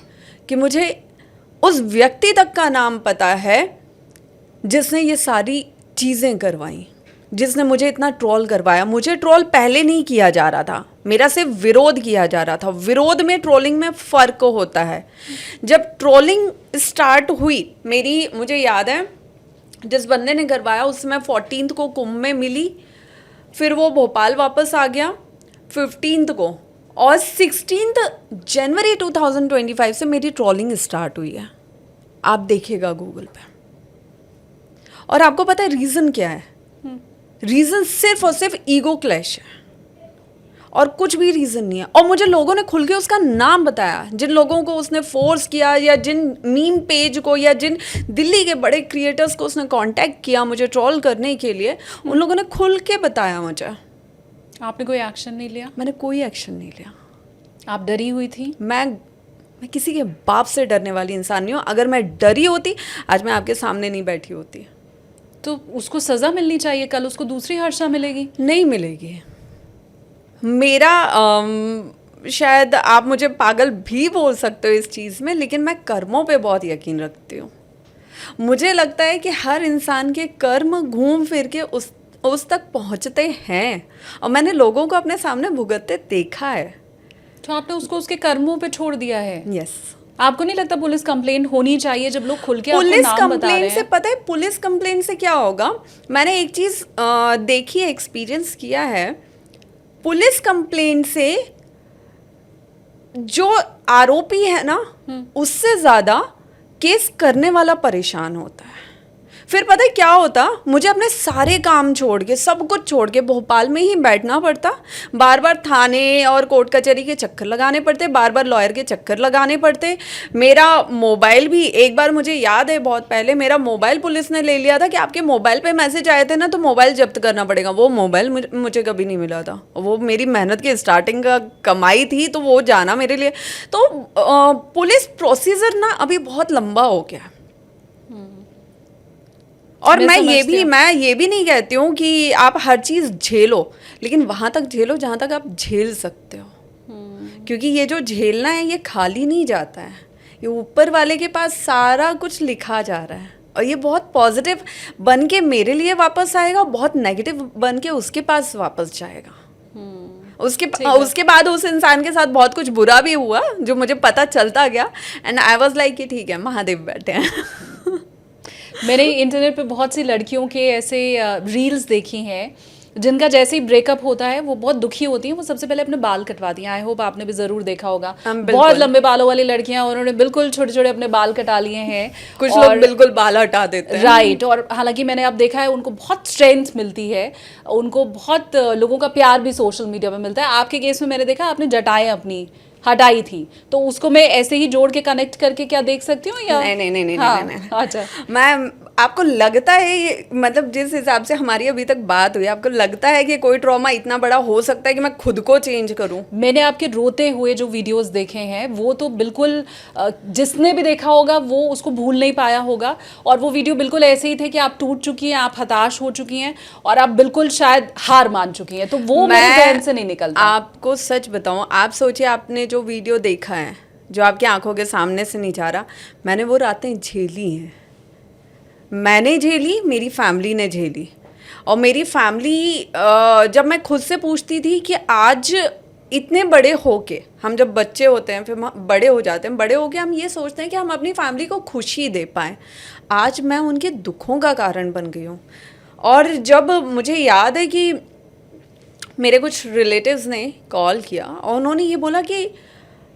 कि मुझे उस व्यक्ति तक का नाम पता है जिसने ये सारी चीज़ें करवाई, जिसने मुझे इतना ट्रोल करवाया। मुझे ट्रोल पहले नहीं किया जा रहा था, मेरा सिर्फ विरोध किया जा रहा था। विरोध में ट्रोलिंग में फ़र्क होता है। जब ट्रोलिंग स्टार्ट हुई मेरी, मुझे याद है जिस बंदे ने करवाया उससे मैं 14th को कुंभ में मिली, फिर वो भोपाल वापस आ गया 15th को, और 16th जनवरी 2025 से मेरी ट्रोलिंग स्टार्ट हुई है। आप देखिएगा गूगल पे। और आपको पता है रीज़न क्या है? रीज़न सिर्फ और सिर्फ ईगो क्लैश है, और कुछ भी रीज़न नहीं है। और मुझे लोगों ने खुल के उसका नाम बताया, जिन लोगों को उसने फोर्स किया, या जिन मीम पेज को, या जिन दिल्ली के बड़े क्रिएटर्स को उसने कांटेक्ट किया मुझे ट्रोल करने के लिए, उन लोगों ने खुल के बताया मुझे। आपने कोई एक्शन नहीं लिया? मैंने कोई एक्शन नहीं लिया। आप डरी हुई थी? मैं किसी के बाप से डरने वाली इंसान नहीं हूँ। अगर मैं डरी होती, आज मैं आपके सामने नहीं बैठी होती। तो उसको सज़ा मिलनी चाहिए, कल उसको दूसरी हर्षा मिलेगी। नहीं मिलेगी। मेरा शायद आप मुझे पागल भी बोल सकते हो इस चीज़ में, लेकिन मैं कर्मों पे बहुत यकीन रखती हूँ। मुझे लगता है कि हर इंसान के कर्म घूम फिर के उस तक पहुँचते हैं, और मैंने लोगों को अपने सामने भुगतते देखा है। तो आपने उसको उसके कर्मों पे छोड़ दिया है? यस। आपको नहीं लगता पुलिस कंप्लेंट होनी चाहिए जब लोग खुल के आपको पुलिस नाम बता रहे कंप्लेंट से हैं? पता है पुलिस कंप्लेंट से क्या होगा? मैंने एक चीज़ देखी है, एक्सपीरियंस किया है। पुलिस कंप्लेंट से जो आरोपी है ना, उससे ज़्यादा केस करने वाला परेशान होता है। फिर पता है क्या होता? मुझे अपने सारे काम छोड़ के, सब कुछ छोड़ के भोपाल में ही बैठना पड़ता। बार बार थाने और कोर्ट कचहरी के चक्कर लगाने पड़ते, बार बार लॉयर के चक्कर लगाने पड़ते। मेरा मोबाइल भी, एक बार मुझे याद है बहुत पहले, मेरा मोबाइल पुलिस ने ले लिया था कि आपके मोबाइल पे मैसेज आए थे ना, तो मोबाइल जब्त करना पड़ेगा। वो मोबाइल मुझे कभी नहीं मिला था। वो मेरी मेहनत की स्टार्टिंग का कमाई थी, तो वो जाना मेरे लिए। तो पुलिस प्रोसीजर ना अभी बहुत लंबा हो गया। और मैं ये भी नहीं कहती हूँ कि आप हर चीज़ झेलो, लेकिन वहाँ तक झेलो जहाँ तक आप झेल सकते हो। क्योंकि ये जो झेलना है ये खाली नहीं जाता है। ये ऊपर वाले के पास सारा कुछ लिखा जा रहा है, और ये बहुत पॉजिटिव बन के मेरे लिए वापस आएगा, बहुत नेगेटिव बन के उसके पास वापस जाएगा। उसके बाद उस इंसान के साथ बहुत कुछ बुरा भी हुआ जो मुझे पता चलता गया, एंड आई वाज लाइक कि ठीक है, महादेव बैठे हैं। मैंने इंटरनेट पे बहुत सी लड़कियों के ऐसे रील्स देखी हैं जिनका जैसे ही ब्रेकअप होता है वो बहुत दुखी होती हैं, वो सबसे पहले अपने बाल कटवाती हैं। आई होप आपने भी ज़रूर देखा होगा, बहुत लंबे बालों वाली लड़कियां, उन्होंने बिल्कुल छोटे छोटे अपने बाल कटा लिए हैं। कुछ लोग बिल्कुल बाल हटा देते हैं, राइट। और हालांकि मैंने अब देखा है उनको बहुत स्ट्रेंथ मिलती है, उनको बहुत लोगों का प्यार भी सोशल मीडिया पे मिलता है। आपके केस में मैंने देखा आपने जटाएं अपनी हटाई थी, तो उसको मैं ऐसे ही जोड़ के कनेक्ट करके क्या देख सकती हूँ या नहीं। अच्छा, मैं आपको लगता है ये, मतलब जिस हिसाब से हमारी अभी तक बात हुई, आपको लगता है कि कोई ट्रॉमा इतना बड़ा हो सकता है कि मैं खुद को चेंज करूं? मैंने आपके रोते हुए जो वीडियोस देखे हैं वो तो बिल्कुल जिसने भी देखा होगा वो उसको भूल नहीं पाया होगा, और वो वीडियो बिल्कुल ऐसे ही थे कि आप टूट चुकी हैं, आप हताश हो चुकी हैं और आप बिल्कुल शायद हार मान चुकी हैं, तो वो मेरे ज़हन से नहीं निकलता। आपको सच बताऊं, आप सोचिए आपने जो वीडियो देखा है जो आपकी आंखों के सामने से नहीं जा रहा, मैंने वो रातें झेली हैं, मैंने झेली, मेरी फैमिली ने झेली। और मेरी फैमिली जब मैं खुद से पूछती थी कि आज इतने बड़े होके, हम जब बच्चे होते हैं फिर हम बड़े हो जाते हैं, बड़े होके हम ये सोचते हैं कि हम अपनी फैमिली को खुशी दे पाएँ, आज मैं उनके दुखों का कारण बन गई हूँ। और जब मुझे याद है कि मेरे कुछ रिलेटिव्स ने कॉल किया और उन्होंने ये बोला कि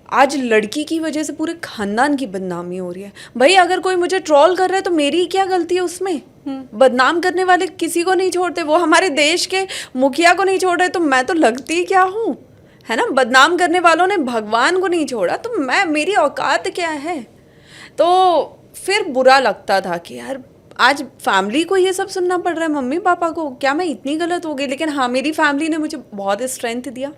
आज लड़की की वजह से पूरे खानदान की बदनामी हो रही है। भाई अगर कोई मुझे ट्रोल कर रहा है तो मेरी क्या गलती है उसमें? बदनाम करने वाले किसी को नहीं छोड़ते, वो हमारे देश के मुखिया को नहीं छोड़ रहे तो मैं तो लगती क्या हूँ, है ना? बदनाम करने वालों ने भगवान को नहीं छोड़ा तो मेरी औकात क्या है? तो फिर बुरा लगता था कि यार आज फैमिली को ये सब सुनना पड़ रहा है, मम्मी पापा को, क्या मैं इतनी गलत हो गई? लेकिन हाँ, मेरी फैमिली ने मुझे बहुत स्ट्रेंथ दिया।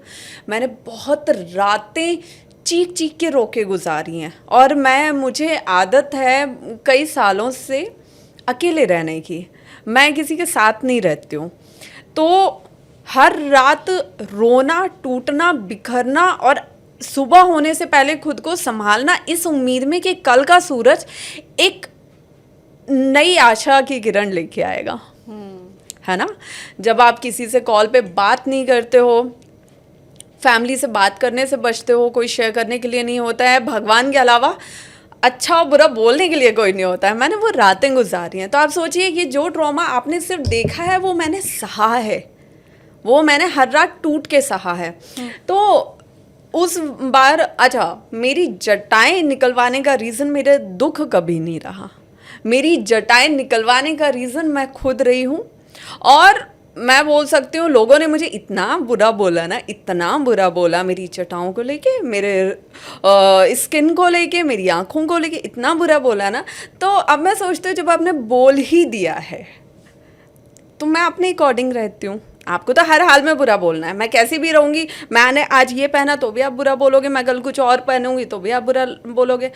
मैंने बहुत रातें चीख चीख के रोके गुजारी हैं, और मुझे आदत है कई सालों से अकेले रहने की, मैं किसी के साथ नहीं रहती हूँ, तो हर रात रोना, टूटना, बिखरना और सुबह होने से पहले खुद को संभालना इस उम्मीद में कि कल का सूरज एक नई आशा की किरण लेके आएगा, है ना? जब आप किसी से कॉल पे बात नहीं करते हो, फैमिली से बात करने से बचते हो, कोई शेयर करने के लिए नहीं होता है, भगवान के अलावा अच्छा और बुरा बोलने के लिए कोई नहीं होता है, मैंने वो रातें गुजारी हैं। तो आप सोचिए कि जो ट्रॉमा आपने सिर्फ देखा है वो मैंने सहा है, वो मैंने हर रात टूट के सहा है। तो उस बार अच्छा, मेरी जटाएं निकलवाने का रीज़न मेरे दुख कभी नहीं रहा, मेरी जटाएं निकलवाने का रीज़न मैं खुद रही हूँ। और मैं बोल सकती हूँ लोगों ने मुझे इतना बुरा बोला ना, इतना बुरा बोला मेरी जटाओं को लेके, मेरे स्किन को लेके, मेरी आँखों को लेके, इतना बुरा बोला ना, तो अब मैं सोचती हूँ जब आपने बोल ही दिया है तो मैं अपने अकॉर्डिंग रहती हूँ। आपको तो हर हाल में बुरा बोलना है, मैं कैसी भी रहूँगी, मैंने आज ये पहना तो भी आप बुरा बोलोगे, मैं कल कुछ और पहनूंगी तो भी आप बुरा बोलोगे।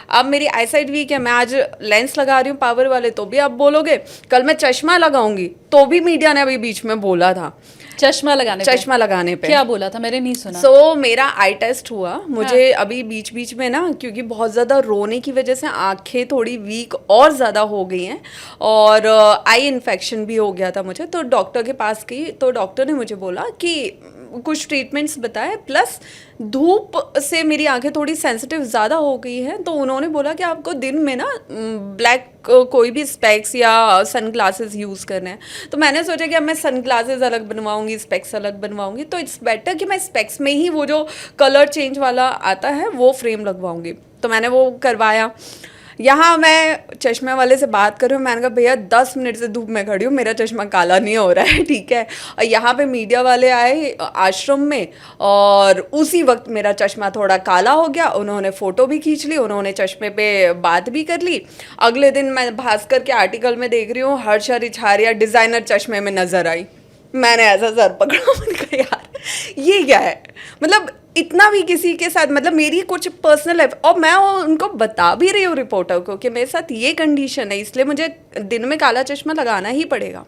अब मेरी आई साइट वीक है, मैं आज लेंस लगा रही हूँ पावर वाले तो भी आप बोलोगे, कल मैं चश्मा लगाऊंगी तो भी मीडिया ने अभी बीच में बोला था चश्मा लगाने पे क्या बोला था, मैंने नहीं सुना। सो मेरा आई टेस्ट हुआ, मुझे अभी बीच बीच में ना, क्योंकि बहुत ज़्यादा रोने की वजह से आंखें थोड़ी वीक और ज़्यादा हो गई हैं और आई इन्फेक्शन भी हो गया था मुझे, तो डॉक्टर के पास गई तो डॉक्टर ने मुझे बोला कि कुछ ट्रीटमेंट्स बताए, प्लस धूप से मेरी आंखें थोड़ी सेंसिटिव ज़्यादा हो गई हैं, तो उन्होंने बोला कि आपको दिन में ना ब्लैक कोई भी स्पेक्स या सन ग्लासेस यूज़ करने हैं। तो मैंने सोचा कि अब मैं सन ग्लासेस अलग बनवाऊंगी, स्पेक्स अलग बनवाऊंगी, तो इट्स बेटर कि मैं स्पेक्स में ही वो जो कलर चेंज वाला आता है वो फ्रेम लगवाऊंगी। तो मैंने वो करवाया। यहाँ मैं चश्मे वाले से बात कर रही हूँ, मैंने कहा भैया 10 मिनट से धूप में खड़ी हूँ, मेरा चश्मा काला नहीं हो रहा है, ठीक है। और यहाँ पे मीडिया वाले आए आश्रम में और उसी वक्त मेरा चश्मा थोड़ा काला हो गया, उन्होंने फ़ोटो भी खींच ली, उन्होंने चश्मे पे बात भी कर ली। अगले दिन मैं भास्कर के आर्टिकल में देख रही हूँ हर्षा रिछारिया डिज़ाइनर चश्मे में नज़र आई। मैंने ऐसा सर पकड़ा, मैंने कहा यार ये क्या है, मतलब इतना भी किसी के साथ, मतलब मेरी कुछ पर्सनल लाइफ, और मैं उनको बता भी रही हूँ रिपोर्टर को कि मेरे साथ ये कंडीशन है, इसलिए मुझे दिन में काला चश्मा लगाना ही पड़ेगा।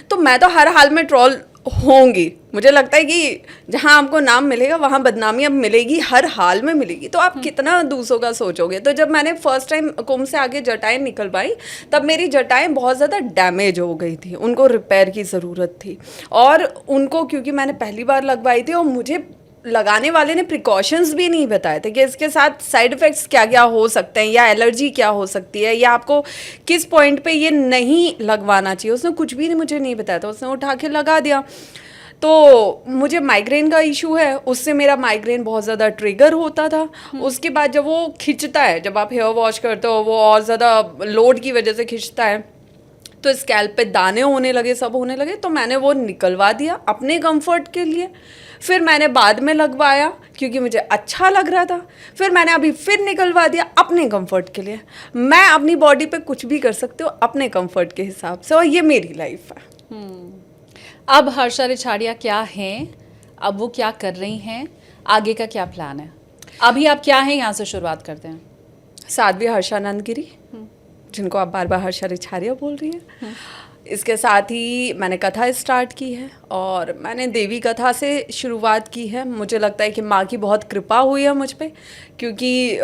तो मैं तो हर हाल में ट्रोल होंगी। मुझे लगता है कि जहाँ आपको नाम मिलेगा वहाँ बदनामी अब मिलेगी, हर हाल में मिलेगी। तो आप कितना दूसरों का सोचोगे। तो जब मैंने फर्स्ट टाइम कुंभ से आगे जटाएं निकलवाई, तब मेरी जटाएं बहुत ज़्यादा डैमेज हो गई थी, उनको रिपेयर की ज़रूरत थी। और उनको क्योंकि मैंने पहली बार लगवाई थी और मुझे लगाने वाले ने प्रिकॉशंस भी नहीं बताए थे कि इसके साथ साइड इफ़ेक्ट्स क्या क्या हो सकते हैं, या एलर्जी क्या हो सकती है, या आपको किस पॉइंट पे ये नहीं लगवाना चाहिए। उसने कुछ भी मुझे नहीं बताया था, उसने उठा के लगा दिया। तो मुझे माइग्रेन का इशू है, उससे मेरा माइग्रेन बहुत ज़्यादा ट्रिगर होता था। उसके बाद जब वो खिंचता है, जब आप हेयर वॉश करते हो, वो और ज़्यादा लोड की वजह से खिंचता है, तो स्कैल्प पे दाने होने लगे, सब होने लगे। तो मैंने वो निकलवा दिया अपने कंफर्ट के लिए। फिर मैंने बाद में लगवाया क्योंकि मुझे अच्छा लग रहा था। फिर मैंने अभी फिर निकलवा दिया अपने कंफर्ट के लिए। मैं अपनी बॉडी पे कुछ भी कर सकती हूँ अपने कंफर्ट के हिसाब से, और ये मेरी लाइफ है। अब हर्षा रिछाड़िया क्या हैं, अब वो क्या कर रही हैं, आगे का क्या प्लान है? अभी आप क्या हैं, यहाँ से शुरुआत करते हैं। साध्वी हर्षानंद गिरी, जिनको आप बार बार हर्षा रिछाड़िया बोल रही हैं। इसके साथ ही मैंने कथा स्टार्ट की है, और मैंने देवी कथा से शुरुआत की है। मुझे लगता है कि माँ की बहुत कृपा हुई है मुझ पे, क्योंकि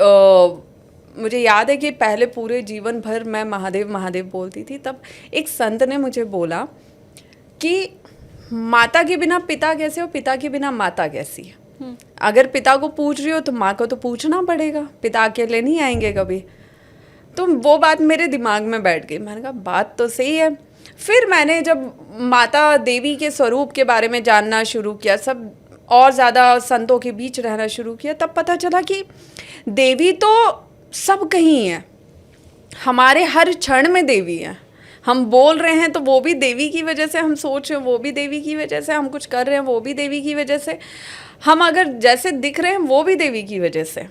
मुझे याद है कि पहले पूरे जीवन भर मैं महादेव महादेव बोलती थी। तब एक संत ने मुझे बोला कि माता के बिना पिता कैसे हो, पिता के बिना माता कैसी है। अगर पिता को पूछ रही हो तो माँ को तो पूछना पड़ेगा, पिता अकेले नहीं आएंगे कभी। तो वो बात मेरे दिमाग में बैठ गई। मैंने कहा बात तो सही है। फिर मैंने जब माता देवी के स्वरूप के बारे में जानना शुरू किया, सब और ज़्यादा संतों के बीच रहना शुरू किया, तब पता चला कि देवी तो सब कहीं है, हमारे हर क्षण में देवी है। हम बोल रहे हैं तो वो भी देवी की वजह से, हम सोच रहे हैं वो भी देवी की वजह से, हम कुछ कर रहे हैं वो भी देवी की वजह से, हम अगर जैसे दिख रहे हैं वो भी देवी की वजह से।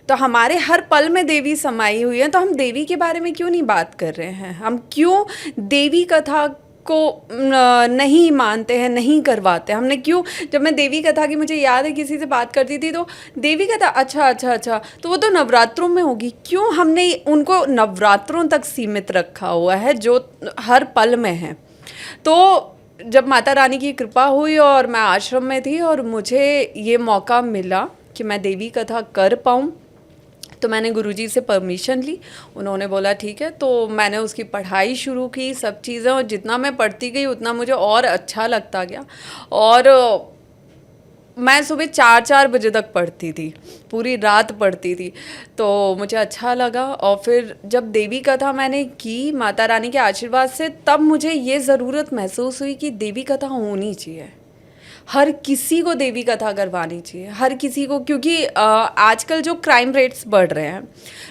तो हमारे हर पल में देवी समाई हुई है। तो हम देवी के बारे में क्यों नहीं बात कर रहे हैं? हम क्यों देवी कथा को नहीं मानते हैं, नहीं करवाते? हमने क्यों, जब मैं देवी कथा की, मुझे याद है किसी से बात करती थी तो देवी कथा अच्छा अच्छा अच्छा, तो वो तो नवरात्रों में होगी। क्यों हमने उनको नवरात्रों तक सीमित रखा हुआ है जो हर पल में है? तो जब माता रानी की कृपा हुई और मैं आश्रम में थी और मुझे ये मौका मिला कि मैं देवी कथा कर पाऊँ, तो मैंने गुरुजी से परमिशन ली। उन्होंने बोला ठीक है। तो मैंने उसकी पढ़ाई शुरू की, सब चीज़ें, और जितना मैं पढ़ती गई उतना मुझे और अच्छा लगता गया। और मैं सुबह 4 बजे तक पढ़ती थी, पूरी रात पढ़ती थी, तो मुझे अच्छा लगा। और फिर जब देवी कथा मैंने की माता रानी के आशीर्वाद से, तब मुझे ये ज़रूरत महसूस हुई कि देवी कथा होनी चाहिए। हर किसी को देवी कथा करवानी चाहिए, हर किसी को। क्योंकि आजकल जो क्राइम रेट्स बढ़ रहे हैं,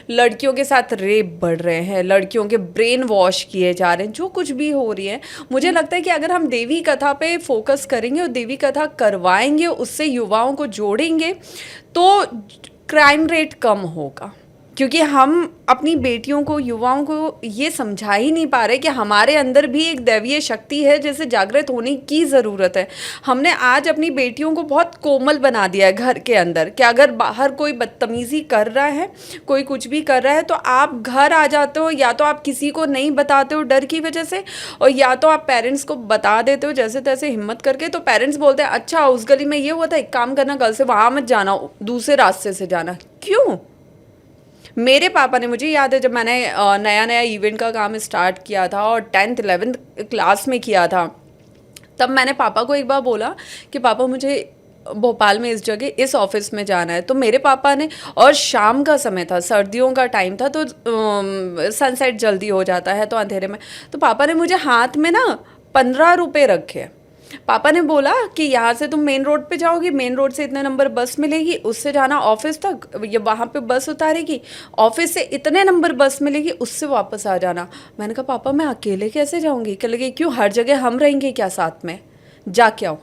लड़कियों के साथ रेप बढ़ रहे हैं, लड़कियों के ब्रेन वॉश किए जा रहे हैं, जो कुछ भी हो रही है, मुझे लगता है कि अगर हम देवी कथा पे फोकस करेंगे और देवी कथा करवाएंगे, उससे युवाओं को जोड़ेंगे, तो क्राइम रेट कम होगा। क्योंकि हम अपनी बेटियों को, युवाओं को ये समझा ही नहीं पा रहे कि हमारे अंदर भी एक दैवीय शक्ति है जिसे जागृत होने की ज़रूरत है। हमने आज अपनी बेटियों को बहुत कोमल बना दिया है घर के अंदर, कि अगर बाहर कोई बदतमीज़ी कर रहा है, कोई कुछ भी कर रहा है, तो आप घर आ जाते हो, या तो आप किसी को नहीं बताते हो डर की वजह से, और या तो आप पेरेंट्स को बता देते हो जैसे तैसे हिम्मत करके। तो पेरेंट्स बोलते हैं अच्छा उस गली में ये हुआ था, एक काम करना कल से वहाँ मत जाना, दूसरे रास्ते से जाना। क्यों? मेरे पापा ने, मुझे याद है जब मैंने नया नया इवेंट का काम स्टार्ट किया था और 10th 11th क्लास में किया था, तब मैंने पापा को एक बार बोला कि पापा मुझे भोपाल में इस जगह इस ऑफिस में जाना है। तो मेरे पापा ने, और शाम का समय था, सर्दियों का टाइम था, तो सनसेट जल्दी हो जाता है तो अंधेरे में, तो पापा ने मुझे हाथ में ना 15 रुपये रखे। पापा ने बोला कि यहाँ से तुम मेन रोड पे जाओगी, मेन रोड से इतने नंबर बस मिलेगी, उससे जाना ऑफिस तक, ये वहाँ पे बस उतारेगी, ऑफिस से इतने नंबर बस मिलेगी, उससे वापस आ जाना। मैंने कहा पापा मैं अकेले कैसे जाऊँगी? कह लगे क्यों, हर जगह हम रहेंगे क्या साथ में, जा के आओ।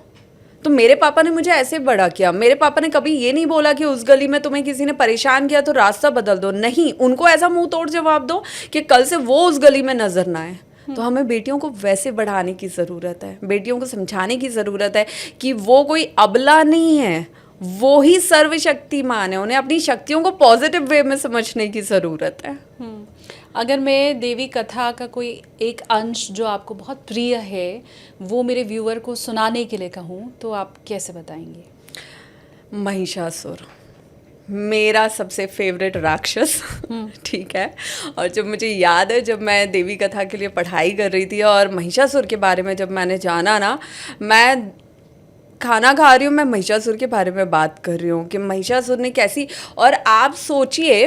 तो मेरे पापा ने मुझे ऐसे बड़ा किया। मेरे पापा ने कभी ये नहीं बोला कि उस गली में तुम्हें किसी ने परेशान किया तो रास्ता बदल दो, नहीं, उनको ऐसा मुंह तोड़ जवाब दो कि कल से वो उस गली में नजर ना आए। तो हमें बेटियों को वैसे बढ़ाने की ज़रूरत है, बेटियों को समझाने की ज़रूरत है कि वो कोई अबला नहीं है, वो ही सर्वशक्तिमान है। उन्हें अपनी शक्तियों को पॉजिटिव वे में समझने की ज़रूरत है। अगर मैं देवी कथा का कोई एक अंश जो आपको बहुत प्रिय है वो मेरे व्यूअर को सुनाने के लिए कहूँ तो आप कैसे बताएंगे? महिषासुर मेरा सबसे फेवरेट राक्षस ठीक है। और जब मुझे याद है, जब मैं देवी कथा के लिए पढ़ाई कर रही थी और महिषासुर के बारे में जब मैंने जाना ना, मैं खाना खा रही हूँ, मैं महिषासुर के बारे में बात कर रही हूँ कि महिषासुर ने कैसी। और आप सोचिए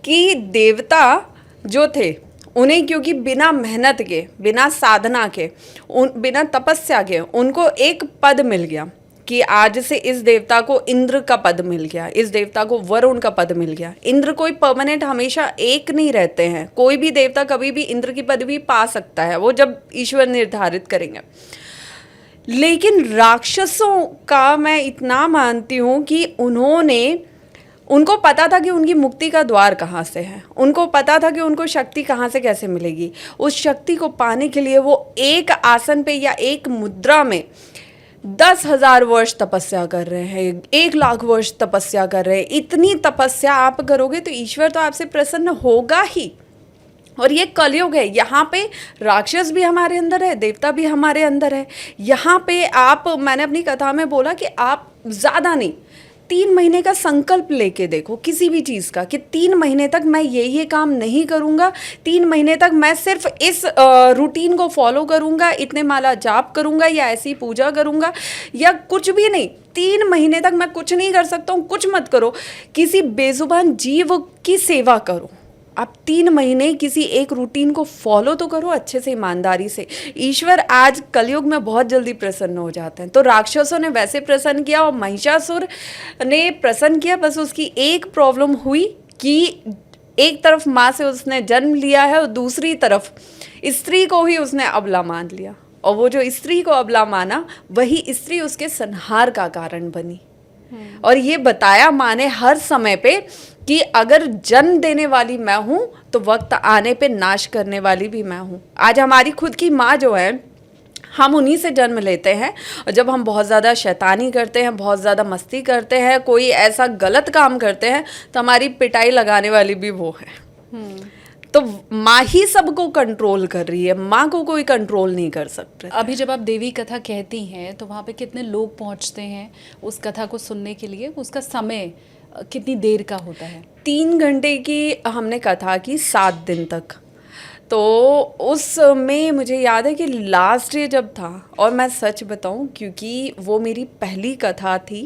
कि देवता जो थे उन्हें, क्योंकि बिना मेहनत के, बिना साधना के, बिना तपस्या के उनको एक पद मिल गया कि आज से इस देवता को इंद्र का पद मिल गया, इस देवता को वरुण का पद मिल गया। इंद्र कोई परमानेंट हमेशा एक नहीं रहते हैं, कोई भी देवता कभी भी इंद्र की पदवी पा सकता है, वो जब ईश्वर निर्धारित करेंगे। लेकिन राक्षसों का मैं इतना मानती हूँ कि उनको पता था कि उनकी मुक्ति का द्वार कहाँ से है, उनको पता था कि उनको शक्ति कहाँ से कैसे मिलेगी। उस शक्ति को पाने के लिए वो एक आसन पे या एक मुद्रा में 10,000 वर्ष तपस्या कर रहे हैं, 1,00,000 वर्ष तपस्या कर रहे हैं। इतनी तपस्या आप करोगे तो ईश्वर तो आपसे प्रसन्न होगा ही। और ये कलयुग है, यहाँ पे राक्षस भी हमारे अंदर है, देवता भी हमारे अंदर है। यहाँ पे मैंने अपनी कथा में बोला कि आप ज़्यादा नहीं, 3 महीने का संकल्प लेके देखो किसी भी चीज़ का, कि 3 महीने तक मैं ये काम नहीं करूँगा, 3 महीने तक मैं सिर्फ इस रूटीन को फॉलो करूँगा, इतने माला जाप करूँगा या ऐसी पूजा करूँगा या कुछ भी नहीं। 3 महीने तक मैं कुछ नहीं कर सकता हूँ, कुछ मत करो, किसी बेजुबान जीव की सेवा करो। आप 3 महीने किसी एक रूटीन को फॉलो तो करो अच्छे से, ईमानदारी से। ईश्वर आज कलयुग में बहुत जल्दी प्रसन्न हो जाते हैं। तो राक्षसों ने वैसे प्रसन्न किया और महिषासुर ने प्रसन्न किया। बस उसकी एक प्रॉब्लम हुई कि एक तरफ माँ से उसने जन्म लिया है और दूसरी तरफ स्त्री को ही उसने अबला मान लिया, और वो जो स्त्री को अबला माना वही स्त्री उसके संहार का कारण बनी। और ये बताया माँ ने हर समय पे कि अगर जन्म देने वाली मैं हूँ तो वक्त आने पे नाश करने वाली भी मैं हूँ। आज हमारी खुद की माँ जो है, हम उन्हीं से जन्म लेते हैं, और जब हम बहुत ज़्यादा शैतानी करते हैं, बहुत ज़्यादा मस्ती करते हैं, कोई ऐसा गलत काम करते हैं तो हमारी पिटाई लगाने वाली भी वो है। तो माँ ही सबको कंट्रोल कर रही है, माँ को कोई कंट्रोल नहीं कर सकता। अभी जब आप देवी कथा कहती हैं तो वहाँ पे कितने लोग पहुँचते हैं उस कथा को सुनने के लिए? उसका समय कितनी देर का होता है? 3 घंटे की हमने कथा की, 7 दिन तक। तो उसमें मुझे याद है कि लास्ट डे जब था, और मैं सच बताऊं क्योंकि वो मेरी पहली कथा थी,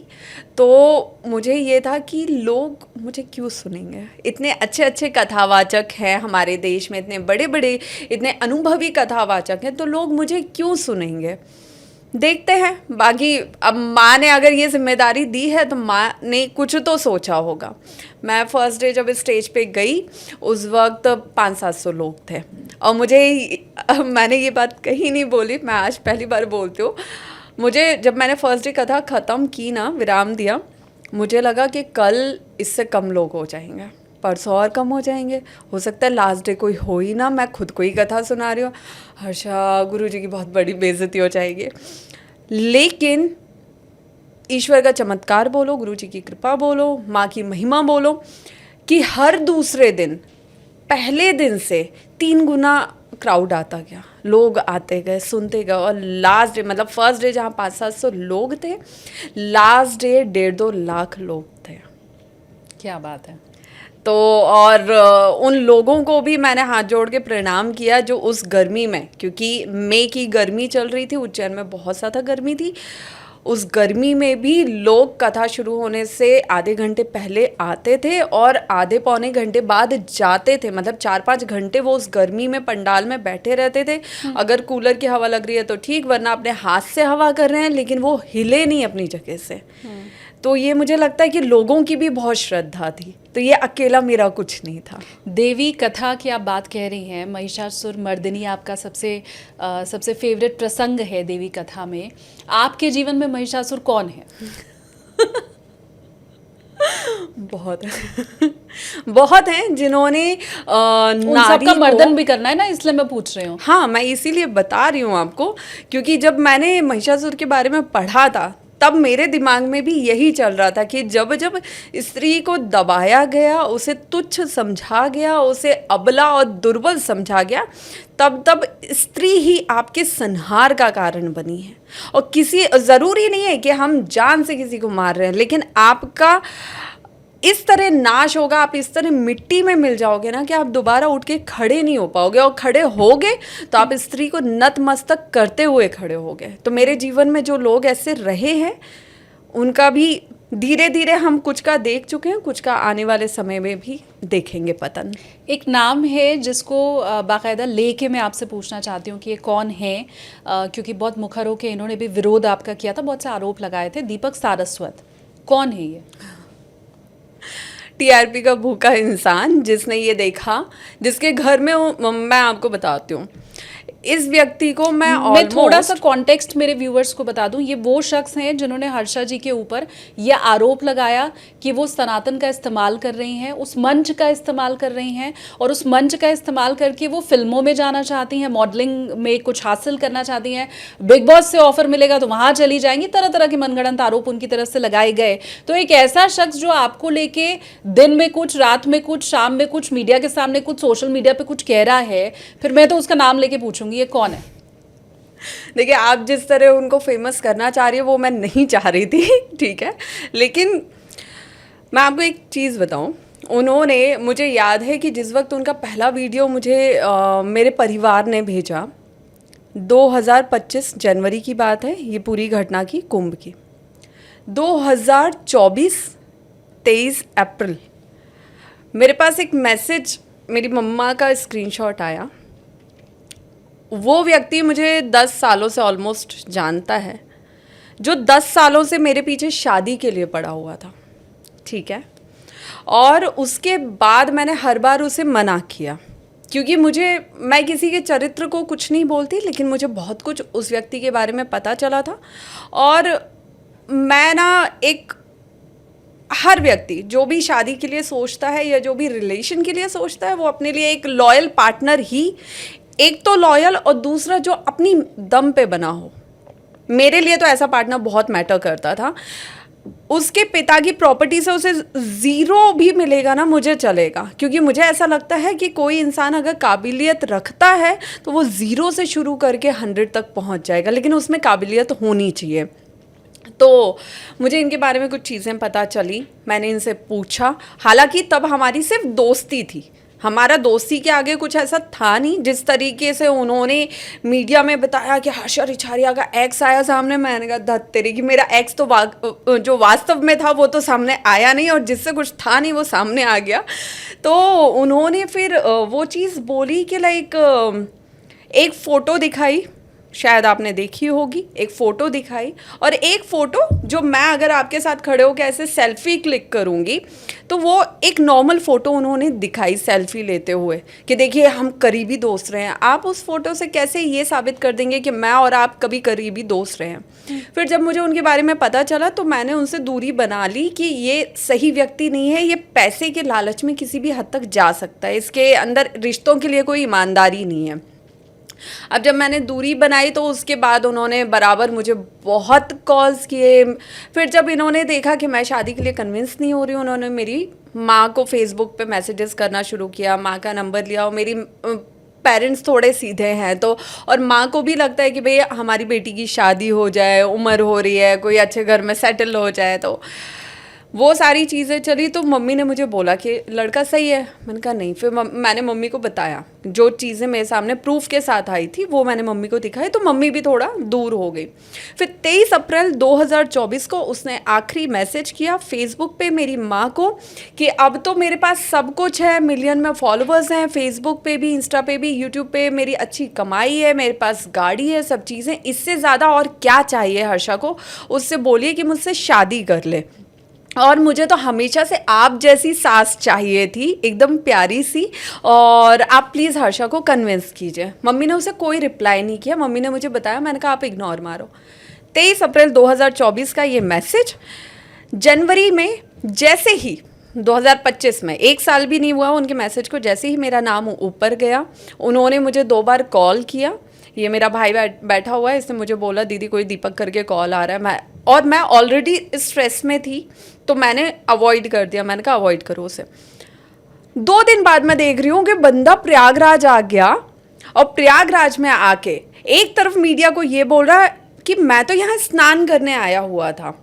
तो मुझे ये था कि लोग मुझे क्यों सुनेंगे। इतने अच्छे अच्छे कथावाचक हैं हमारे देश में, इतने बड़े बड़े, इतने अनुभवी कथावाचक हैं, तो लोग मुझे क्यों सुनेंगे। देखते हैं। बाकी अब माँ ने अगर ये जिम्मेदारी दी है तो माँ ने कुछ तो सोचा होगा। मैं फर्स्ट डे जब स्टेज पे गई उस वक्त 500-700 लोग थे, और मैंने ये बात कहीं नहीं बोली, मैं आज पहली बार बोलती हूँ। मुझे जब मैंने फर्स्ट डे कथा ख़त्म की ना, विराम दिया, मुझे लगा कि कल इससे कम लोग हो जाएंगे, परसों और कम हो जाएंगे, हो सकता है लास्ट डे कोई हो ही ना, मैं खुद को ही कथा सुना रही हूँ, हर्षा गुरुजी की बहुत बड़ी बेइज्जती हो जाएगी। लेकिन ईश्वर का चमत्कार बोलो, गुरुजी की कृपा बोलो, माँ की महिमा बोलो कि हर दूसरे दिन पहले दिन से 3 गुना क्राउड आता गया, लोग आते गए, सुनते गए। और लास्ट डे, मतलब फर्स्ट डे जहाँ 500-700 लोग थे, लास्ट डे 1.5-2 लाख लोग थे। क्या बात है। तो और उन लोगों को भी मैंने हाथ जोड़ के प्रणाम किया जो उस गर्मी में, क्योंकि मई की गर्मी चल रही थी, उज्जैन में बहुत ज़्यादा गर्मी थी, उस गर्मी में भी लोग कथा शुरू होने से आधे घंटे पहले आते थे और आधे पौने घंटे बाद जाते थे। मतलब 4-5 घंटे वो उस गर्मी में पंडाल में बैठे रहते थे। अगर कूलर की हवा लग रही है तो ठीक, वरना अपने हाथ से हवा कर रहे हैं, लेकिन वो हिले नहीं अपनी जगह से। तो ये मुझे लगता है कि लोगों की भी बहुत श्रद्धा थी, तो ये अकेला मेरा कुछ नहीं था। देवी कथा की आप बात कह रही हैं, महिषासुर मर्दिनी आपका सबसे फेवरेट प्रसंग है देवी कथा में। आपके जीवन में महिषासुर कौन है? बहुत बहुत हैं जिन्होंने नारी का मर्दन भी करना है ना, इसलिए मैं पूछ रही हूँ। हाँ, मैं इसीलिए बता रही हूँ आपको, क्योंकि जब मैंने महिषासुर के बारे में पढ़ा था तब मेरे दिमाग में भी यही चल रहा था कि जब जब स्त्री को दबाया गया, उसे तुच्छ समझा गया, उसे अबला और दुर्बल समझा गया, तब तब स्त्री ही आपके संहार का कारण बनी है। और किसी ज़रूरी नहीं है कि हम जान से किसी को मार रहे हैं, लेकिन आपका इस तरह नाश होगा, आप इस तरह मिट्टी में मिल जाओगे ना कि आप दोबारा उठ के खड़े नहीं हो पाओगे, और खड़े होगे तो आप स्त्री को नतमस्तक करते हुए खड़े होगे। तो मेरे जीवन में जो लोग ऐसे रहे हैं उनका भी धीरे धीरे हम कुछ का देख चुके हैं, कुछ का आने वाले समय में भी देखेंगे पतन। एक नाम है जिसको बाकायदा लेके मैं आपसे पूछना चाहती हूँ कि ये कौन है, क्योंकि बहुत मुखर होकर इन्होंने भी विरोध आपका किया था, बहुत से आरोप लगाए थे। दीपक सारस्वत कौन है ये? टीआरपी का भूखा इंसान जिसने ये देखा, जिसके घर में मैं आपको बताती हूँ, इस व्यक्ति को मैं थोड़ा सा कॉन्टेक्स्ट मेरे व्यूअर्स को बता दूं। ये वो शख्स हैं जिन्होंने हर्षा जी के ऊपर ये आरोप लगाया कि वो सनातन का इस्तेमाल कर रही हैं, उस मंच का इस्तेमाल कर रही हैं, और उस मंच का इस्तेमाल करके वो फिल्मों में जाना चाहती हैं, मॉडलिंग में कुछ हासिल करना चाहती हैं, बिग बॉस से ऑफर मिलेगा तो वहाँ चली जाएंगी। तरह तरह के मनगढ़ंत आरोप उनकी तरफ से लगाए गए। तो एक ऐसा शख्स जो आपको लेके दिन में कुछ, रात में कुछ, शाम में कुछ, मीडिया के सामने कुछ, सोशल मीडिया पे कुछ कह रहा है, फिर मैं तो उसका नाम लेके पूछूंगी ये कौन है? देखिए, आप जिस तरह उनको फेमस करना चाह रही है वो मैं नहीं चाह रही थी, ठीक है, लेकिन मैं आपको एक चीज़ बताऊं। उन्होंने, मुझे याद है कि जिस वक्त उनका पहला वीडियो मुझे मेरे परिवार ने भेजा, 2025 जनवरी की बात है ये पूरी घटना की, कुंभ की। 2024 23 अप्रैल मेरे पास एक मैसेज, मेरी मम्मा का स्क्रीनशॉट आया। वो व्यक्ति मुझे 10 सालों से ऑलमोस्ट जानता है, जो 10 सालों से मेरे पीछे शादी के लिए पड़ा हुआ था, ठीक है। और उसके बाद मैंने हर बार उसे मना किया, क्योंकि मैं किसी के चरित्र को कुछ नहीं बोलती, लेकिन मुझे बहुत कुछ उस व्यक्ति के बारे में पता चला था। और मैं ना, हर व्यक्ति जो भी शादी के लिए सोचता है या जो भी रिलेशन के लिए सोचता है, वो अपने लिए एक लॉयल पार्टनर ही, एक तो लॉयल और दूसरा जो अपनी दम पे बना हो। मेरे लिए तो ऐसा पार्टनर बहुत मैटर करता था। उसके पिता की प्रॉपर्टी से उसे 0 भी मिलेगा ना, मुझे चलेगा, क्योंकि मुझे ऐसा लगता है कि कोई इंसान अगर काबिलियत रखता है तो वो 0 से शुरू करके 100 तक पहुंच जाएगा, लेकिन उसमें काबिलियत होनी चाहिए। तो मुझे इनके बारे में कुछ चीज़ें पता चली, मैंने इनसे पूछा। हालांकि तब हमारी सिर्फ दोस्ती थी, हमारा दोस्ती के आगे कुछ ऐसा था नहीं। जिस तरीके से उन्होंने मीडिया में बताया कि हर्षा रिछारिया का एक्स आया सामने, मैंने कहा धत तेरी की, मेरा एक्स तो जो वास्तव में था वो तो सामने आया नहीं, और जिससे कुछ था नहीं वो सामने आ गया। तो उन्होंने फिर वो चीज़ बोली कि लाइक एक फ़ोटो दिखाई, शायद आपने देखी होगी, एक फ़ोटो दिखाई, और एक फ़ोटो जो मैं अगर आपके साथ खड़े होकर ऐसे सेल्फी क्लिक करूँगी तो वो एक नॉर्मल फ़ोटो उन्होंने दिखाई सेल्फी लेते हुए कि देखिए हम करीबी दोस्त रहे हैं। आप उस फ़ोटो से कैसे ये साबित कर देंगे कि मैं और आप कभी करीबी दोस्त रहे हैं? फिर जब मुझे उनके बारे में पता चला तो मैंने उनसे दूरी बना ली कि ये सही व्यक्ति नहीं है, ये पैसे के लालच में किसी भी हद तक जा सकता है, इसके अंदर रिश्तों के लिए कोई ईमानदारी नहीं है। अब जब मैंने दूरी बनाई तो उसके बाद उन्होंने बराबर मुझे बहुत कॉल्स किए। फिर जब इन्होंने देखा कि मैं शादी के लिए कन्विंस नहीं हो रही, उन्होंने मेरी माँ को फेसबुक पे मैसेजेस करना शुरू किया, माँ का नंबर लिया। और मेरी पेरेंट्स थोड़े सीधे हैं तो, और माँ को भी लगता है कि भाई हमारी बेटी की शादी हो जाए, उम्र हो रही है, कोई अच्छे घर में सेटल हो जाए। तो वो सारी चीज़ें चली। तो मम्मी ने मुझे बोला कि लड़का सही है, मैंने कहा नहीं। फिर मैंने मम्मी को बताया, जो चीज़ें मेरे सामने प्रूफ के साथ आई थी वो मैंने मम्मी को दिखाई, तो मम्मी भी थोड़ा दूर हो गई। फिर 23 अप्रैल 2024 को उसने आखिरी मैसेज किया फेसबुक पे मेरी माँ को कि अब तो मेरे पास सब कुछ है, मिलियन में फॉलोअर्स हैं, फेसबुक पे भी, इंस्टा पे भी, यूट्यूब पे, मेरी अच्छी कमाई है, मेरे पास गाड़ी है, सब चीज़ें, इससे ज़्यादा और क्या चाहिए हर्षा को? उससे बोलिए कि मुझसे शादी कर ले। और मुझे तो हमेशा से आप जैसी सास चाहिए थी, एकदम प्यारी सी, और आप प्लीज़ हर्षा को कन्विंस कीजिए। मम्मी ने उसे कोई रिप्लाई नहीं किया, मम्मी ने मुझे बताया, मैंने कहा आप इग्नोर मारो। 23 अप्रैल 2024 का ये मैसेज, जनवरी में जैसे ही 2025 में 1 साल भी नहीं हुआ उनके मैसेज को, जैसे ही मेरा नाम ऊपर गया उन्होंने मुझे 2 बार कॉल किया। ये मेरा भाई बैठा हुआ है, इसने मुझे बोला दीदी कोई दीपक करके कॉल आ रहा है। और मैं ऑलरेडी स्ट्रेस में थी, तो मैंने अवॉइड कर दिया। मैंने कहा अवॉइड करो उसे। 2 दिन बाद मैं देख रही हूँ कि बंदा प्रयागराज आ गया, और प्रयागराज में आके एक तरफ मीडिया को ये बोल रहा है कि मैं तो यहाँ स्नान करने आया हुआ था,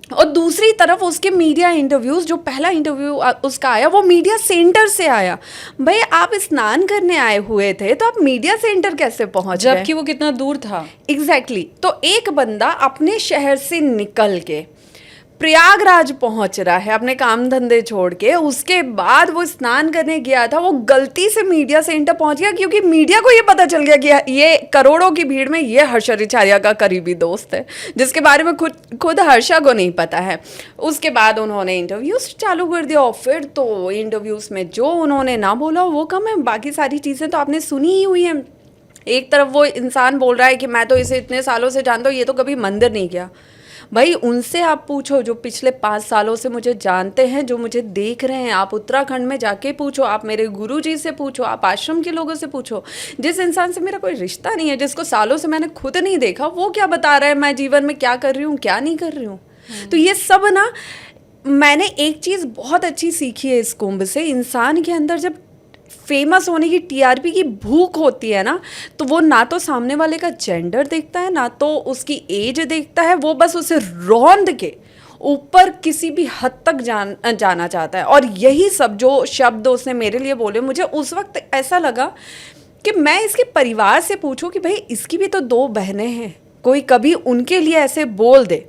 और दूसरी तरफ उसके मीडिया इंटरव्यूज, जो पहला इंटरव्यू उसका आया वो मीडिया सेंटर से आया। भाई आप स्नान करने आए हुए थे तो आप मीडिया सेंटर कैसे पहुंच गए? जबकि वो कितना दूर था। एग्जैक्टली तो एक बंदा अपने शहर से निकल के प्रयागराज पहुंच रहा है अपने काम धंधे छोड़ के, उसके बाद वो स्नान करने गया था, वो गलती से मीडिया सेंटर पहुंच गया क्योंकि मीडिया को ये पता चल गया कि ये करोड़ों की भीड़ में ये हर्षा रिचारिया का करीबी दोस्त है, जिसके बारे में खुद हर्षा को नहीं पता है। उसके बाद उन्होंने इंटरव्यूज चालू कर दिया, और फिर तो इंटरव्यूज में जो उन्होंने ना बोला वो कम है, बाकी सारी चीज़ें तो आपने सुनी ही हुई हैं। एक तरफ वो इंसान बोल रहा है कि मैं तो इसे इतने सालों से जानता हूँ, ये तो कभी मंदिर नहीं गया। भाई उनसे आप पूछो जो पिछले 5 सालों से मुझे जानते हैं, जो मुझे देख रहे हैं। आप उत्तराखंड में जाके पूछो, आप मेरे गुरुजी से पूछो, आप आश्रम के लोगों से पूछो। जिस इंसान से मेरा कोई रिश्ता नहीं है, जिसको सालों से मैंने खुद नहीं देखा, वो क्या बता रहा है मैं जीवन में क्या कर रही हूँ, क्या नहीं कर रही हूँ। तो ये सब ना, मैंने एक चीज़ बहुत अच्छी सीखी है इस कुंभ से। इंसान के अंदर जब फेमस होने की, टीआरपी की भूख होती है ना, तो वो ना तो सामने वाले का जेंडर देखता है, ना तो उसकी एज देखता है, वो बस उसे रौंद के ऊपर किसी भी हद तक जाना चाहता है। और यही सब जो शब्द उसने मेरे लिए बोले, मुझे उस वक्त ऐसा लगा कि मैं इसके परिवार से पूछूं कि भाई इसकी भी तो 2 बहनें हैं, कोई कभी उनके लिए ऐसे बोल दे,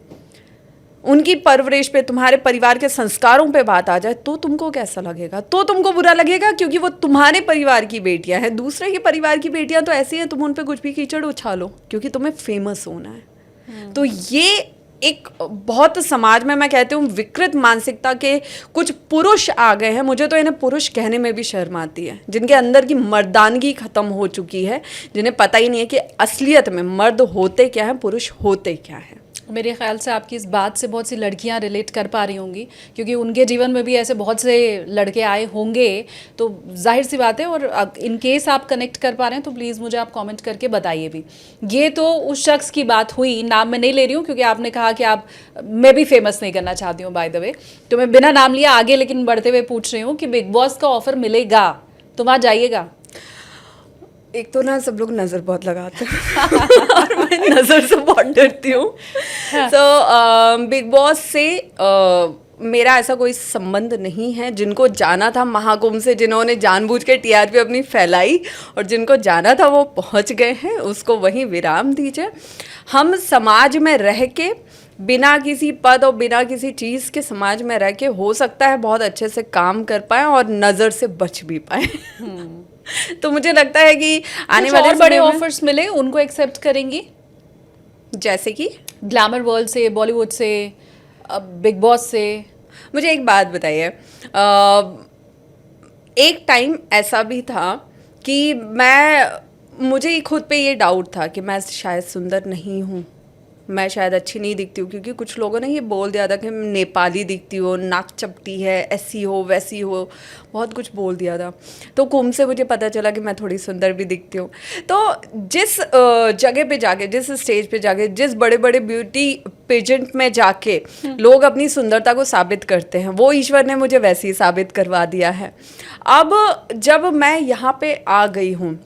उनकी परवरिश पे, तुम्हारे परिवार के संस्कारों पे बात आ जाए, तो तुमको कैसा लगेगा? तो तुमको बुरा लगेगा क्योंकि वो तुम्हारे परिवार की बेटियां हैं। दूसरे के परिवार की बेटियां तो ऐसी हैं, तुम उन पे कुछ भी कीचड़ उछालो क्योंकि तुम्हें फेमस होना है। तो ये एक बहुत समाज में मैं कहती हूँ विकृत मानसिकता के कुछ पुरुष आ गए हैं। मुझे तो इन्हें पुरुष कहने में भी शर्म आती है, जिनके अंदर की मर्दानगी खत्म हो चुकी है, जिन्हें पता ही नहीं है कि असलियत में मर्द होते क्या हैं, पुरुष होते क्या हैं। मेरे ख्याल से आपकी इस बात से बहुत सी लड़कियां रिलेट कर पा रही होंगी, क्योंकि उनके जीवन में भी ऐसे बहुत से लड़के आए होंगे, तो जाहिर सी बात है। और इन केस आप कनेक्ट कर पा रहे हैं तो प्लीज़ मुझे आप कमेंट करके बताइए भी। ये तो उस शख्स की बात हुई, नाम मैं नहीं ले रही हूँ क्योंकि आपने कहा कि मैं भी फेमस नहीं करना चाहती हूँ बाय द वे, तो मैं बिना नाम लिया आगे लेकिन बढ़ते हुए पूछ रही हूँ कि बिग बॉस का ऑफर मिलेगा तो वहाँ जाइएगा? एक तो ना सब लोग नज़र बहुत लगाते हैं और मैं नज़र से बहुत डरती हूँ। तो बिग बॉस से मेरा ऐसा कोई संबंध नहीं है। जिनको जाना था महाकुंभ से, जिन्होंने जानबूझ के टीआरपी अपनी फैलाई, और जिनको जाना था वो पहुँच गए हैं, उसको वहीं विराम दीजिए। हम समाज में रह के, बिना किसी पद और बिना किसी चीज़ के समाज में रह के हो सकता है बहुत अच्छे से काम कर पाएँ और नज़र से बच भी पाएँ। तो मुझे लगता है कि आने वाले बड़े ऑफर्स मिले उनको एक्सेप्ट करेंगी, जैसे कि ग्लैमर वर्ल्ड से, बॉलीवुड से, बिग बॉस से। मुझे एक बात बताइए, एक टाइम ऐसा भी था कि मुझे खुद पे ये डाउट था कि मैं शायद सुंदर नहीं हूँ, मैं शायद अच्छी नहीं दिखती हूँ, क्योंकि कुछ लोगों ने ये बोल दिया था कि नेपाली दिखती हो, नाक चपटी है, ऐसी हो वैसी हो, बहुत कुछ बोल दिया था। तो कुंभ से मुझे पता चला कि मैं थोड़ी सुंदर भी दिखती हूँ। तो जिस जगह पे जाके, जिस स्टेज पे जाके, जिस बड़े बड़े ब्यूटी पेजेंट में जाके लोग अपनी सुंदरता को साबित करते हैं, वो ईश्वर ने मुझे वैसे ही साबित करवा दिया है। अब जब मैं यहाँ पे आ गई हूँ,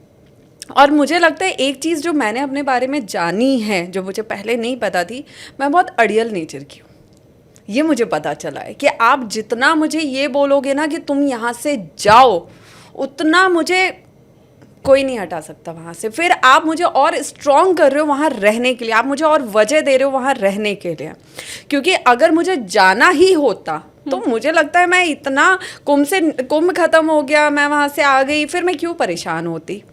और मुझे लगता है एक चीज़ जो मैंने अपने बारे में जानी है, जो मुझे पहले नहीं पता थी, मैं बहुत अड़ियल नेचर की हूँ। ये मुझे पता चला है कि आप जितना मुझे ये बोलोगे ना कि तुम यहाँ से जाओ, उतना मुझे कोई नहीं हटा सकता वहाँ से। फिर आप मुझे और स्ट्रॉन्ग कर रहे हो वहाँ रहने के लिए, आप मुझे और वजह दे रहे हो वहाँ रहने के लिए। क्योंकि अगर मुझे जाना ही होता तो मुझे लगता है मैं इतना कुंभ खत्म हो गया, मैं वहाँ से आ गई, फिर मैं क्यों परेशान होती।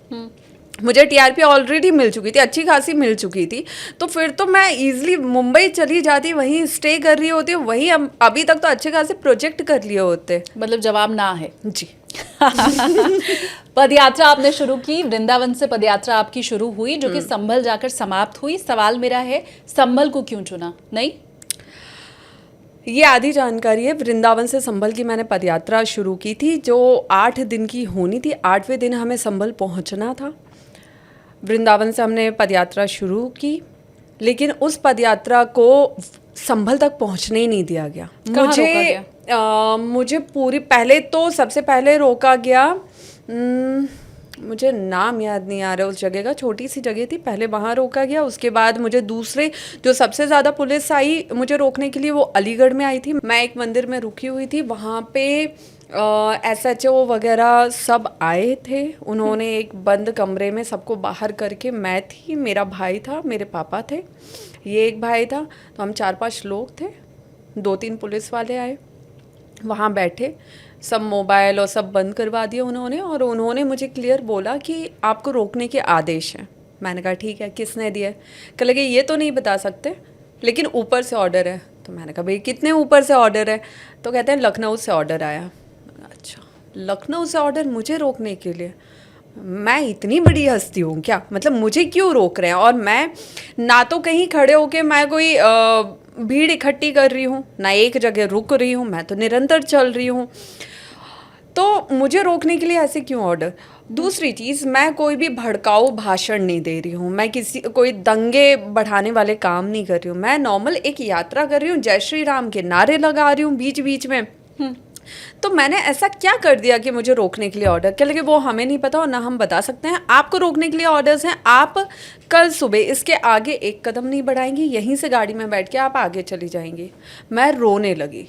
मुझे टीआरपी ऑलरेडी मिल चुकी थी, अच्छी खासी मिल चुकी थी, तो फिर तो मैं इजीली मुंबई चली जाती, वहीं स्टे कर रही होती, वहीं अभी तक तो अच्छे खासे प्रोजेक्ट कर लिए होते। मतलब जवाब ना है जी। पदयात्रा आपने शुरू की, वृंदावन से पदयात्रा आपकी शुरू हुई, जो कि संभल जाकर समाप्त हुई। सवाल मेरा है, संभल को क्यों चुना? नहीं, ये आधी जानकारी है। वृंदावन से संभल की मैंने पदयात्रा शुरू की थी, जो 8 दिन की होनी थी। 8वें दिन हमें संभल पहुंचना था। वृंदावन से हमने पदयात्रा शुरू की, लेकिन उस पदयात्रा को संभल तक पहुंचने ही नहीं दिया गया। कहाँ रोका गया? मुझे पूरी पहले तो सबसे पहले रोका गया, मुझे नाम याद नहीं आ रहा उस जगह का, छोटी सी जगह थी, पहले वहाँ रोका गया। उसके बाद मुझे दूसरे जो सबसे ज़्यादा पुलिस आई मुझे रोकने के लिए वो अलीगढ़ में आई थी। मैं एक मंदिर में रुकी हुई थी, वहाँ पे SHO वगैरह सब आए थे। उन्होंने एक बंद कमरे में सबको बाहर करके, मैं थी, मेरा भाई था, मेरे पापा थे, ये एक भाई था, तो हम 4-5 लोग थे। 2-3 पुलिस वाले आए, वहाँ बैठे, सब मोबाइल और सब बंद करवा दिया उन्होंने, और उन्होंने मुझे क्लियर बोला कि आपको रोकने के आदेश हैं। मैंने कहा ठीक है, किसने दिया? कह लगे ये तो नहीं बता सकते, लेकिन ऊपर से ऑर्डर है। तो मैंने कहा भाई कितने ऊपर से ऑर्डर है? तो कहते हैं लखनऊ से ऑर्डर आया। अच्छा, लखनऊ से ऑर्डर मुझे रोकने के लिए? मैं इतनी बड़ी हस्ती हूँ क्या? मतलब मुझे क्यों रोक रहे हैं? और मैं ना तो कहीं खड़े होके मैं कोई भीड़ इकट्ठी कर रही हूँ, ना एक जगह रुक रही हूँ, मैं तो निरंतर चल रही हूँ, तो मुझे रोकने के लिए ऐसे क्यों ऑर्डर? दूसरी चीज़, मैं कोई भी भड़काऊ भाषण नहीं दे रही हूँ, मैं कोई दंगे बढ़ाने वाले काम नहीं कर रही हूँ, मैं नॉर्मल एक यात्रा कर रही हूँ, जय श्री राम के नारे लगा रही हूँ बीच बीच में। तो मैंने ऐसा क्या कर दिया कि मुझे रोकने के लिए ऑर्डर? क्या लगे वो हमें नहीं पता और ना हम बता सकते हैं। आपको रोकने के लिए ऑर्डर्स हैं, आप कल सुबह इसके आगे एक कदम नहीं बढ़ाएंगी, यहीं से गाड़ी में बैठ के आप आगे चली जाएंगी। मैं रोने लगी।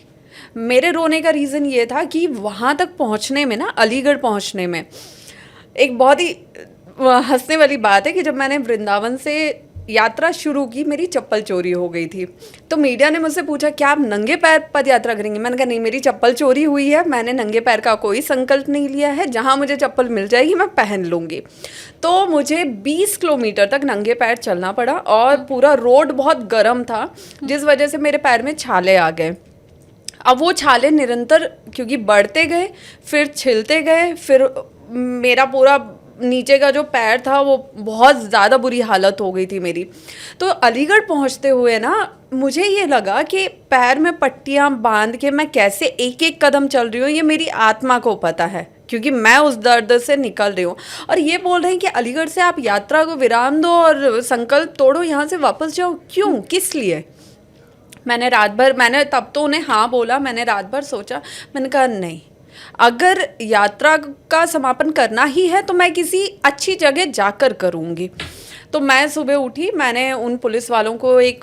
मेरे रोने का रीज़न ये था कि वहाँ तक पहुँचने में ना, अलीगढ़ पहुँचने में, एक बहुत ही हंसने वाली बात है कि जब मैंने वृंदावन से यात्रा शुरू की, मेरी चप्पल चोरी हो गई थी। तो मीडिया ने मुझसे पूछा क्या आप नंगे पैर पद यात्रा करेंगे? मैंने कहा नहीं, मेरी चप्पल चोरी हुई है, मैंने नंगे पैर का कोई संकल्प नहीं लिया है, जहाँ मुझे चप्पल मिल जाएगी मैं पहन लूँगी। तो मुझे 20 किलोमीटर तक नंगे पैर चलना पड़ा, और पूरा रोड बहुत गर्म था, जिस वजह से मेरे पैर में छाले आ गए। अब वो छाले निरंतर क्योंकि बढ़ते गए, फिर छिलते गए, फिर मेरा पूरा नीचे का जो पैर था वो बहुत ज़्यादा बुरी हालत हो गई थी मेरी। तो अलीगढ़ पहुंचते हुए ना मुझे ये लगा कि पैर में पट्टियां बांध के मैं कैसे एक एक कदम चल रही हूँ, ये मेरी आत्मा को पता है, क्योंकि मैं उस दर्द से निकल रही हूँ। और ये बोल रहे हैं कि अलीगढ़ से आप यात्रा को विराम दो और संकल्प तोड़ो, यहाँ से वापस जाओ। क्यों, किस लिए? मैंने रात भर, मैंने तब तो उन्हें हाँ बोला, मैंने रात भर सोचा, मैंने कहा नहीं, अगर यात्रा का समापन करना ही है तो मैं किसी अच्छी जगह जाकर करूँगी। तो मैं सुबह उठी, मैंने उन पुलिस वालों को एक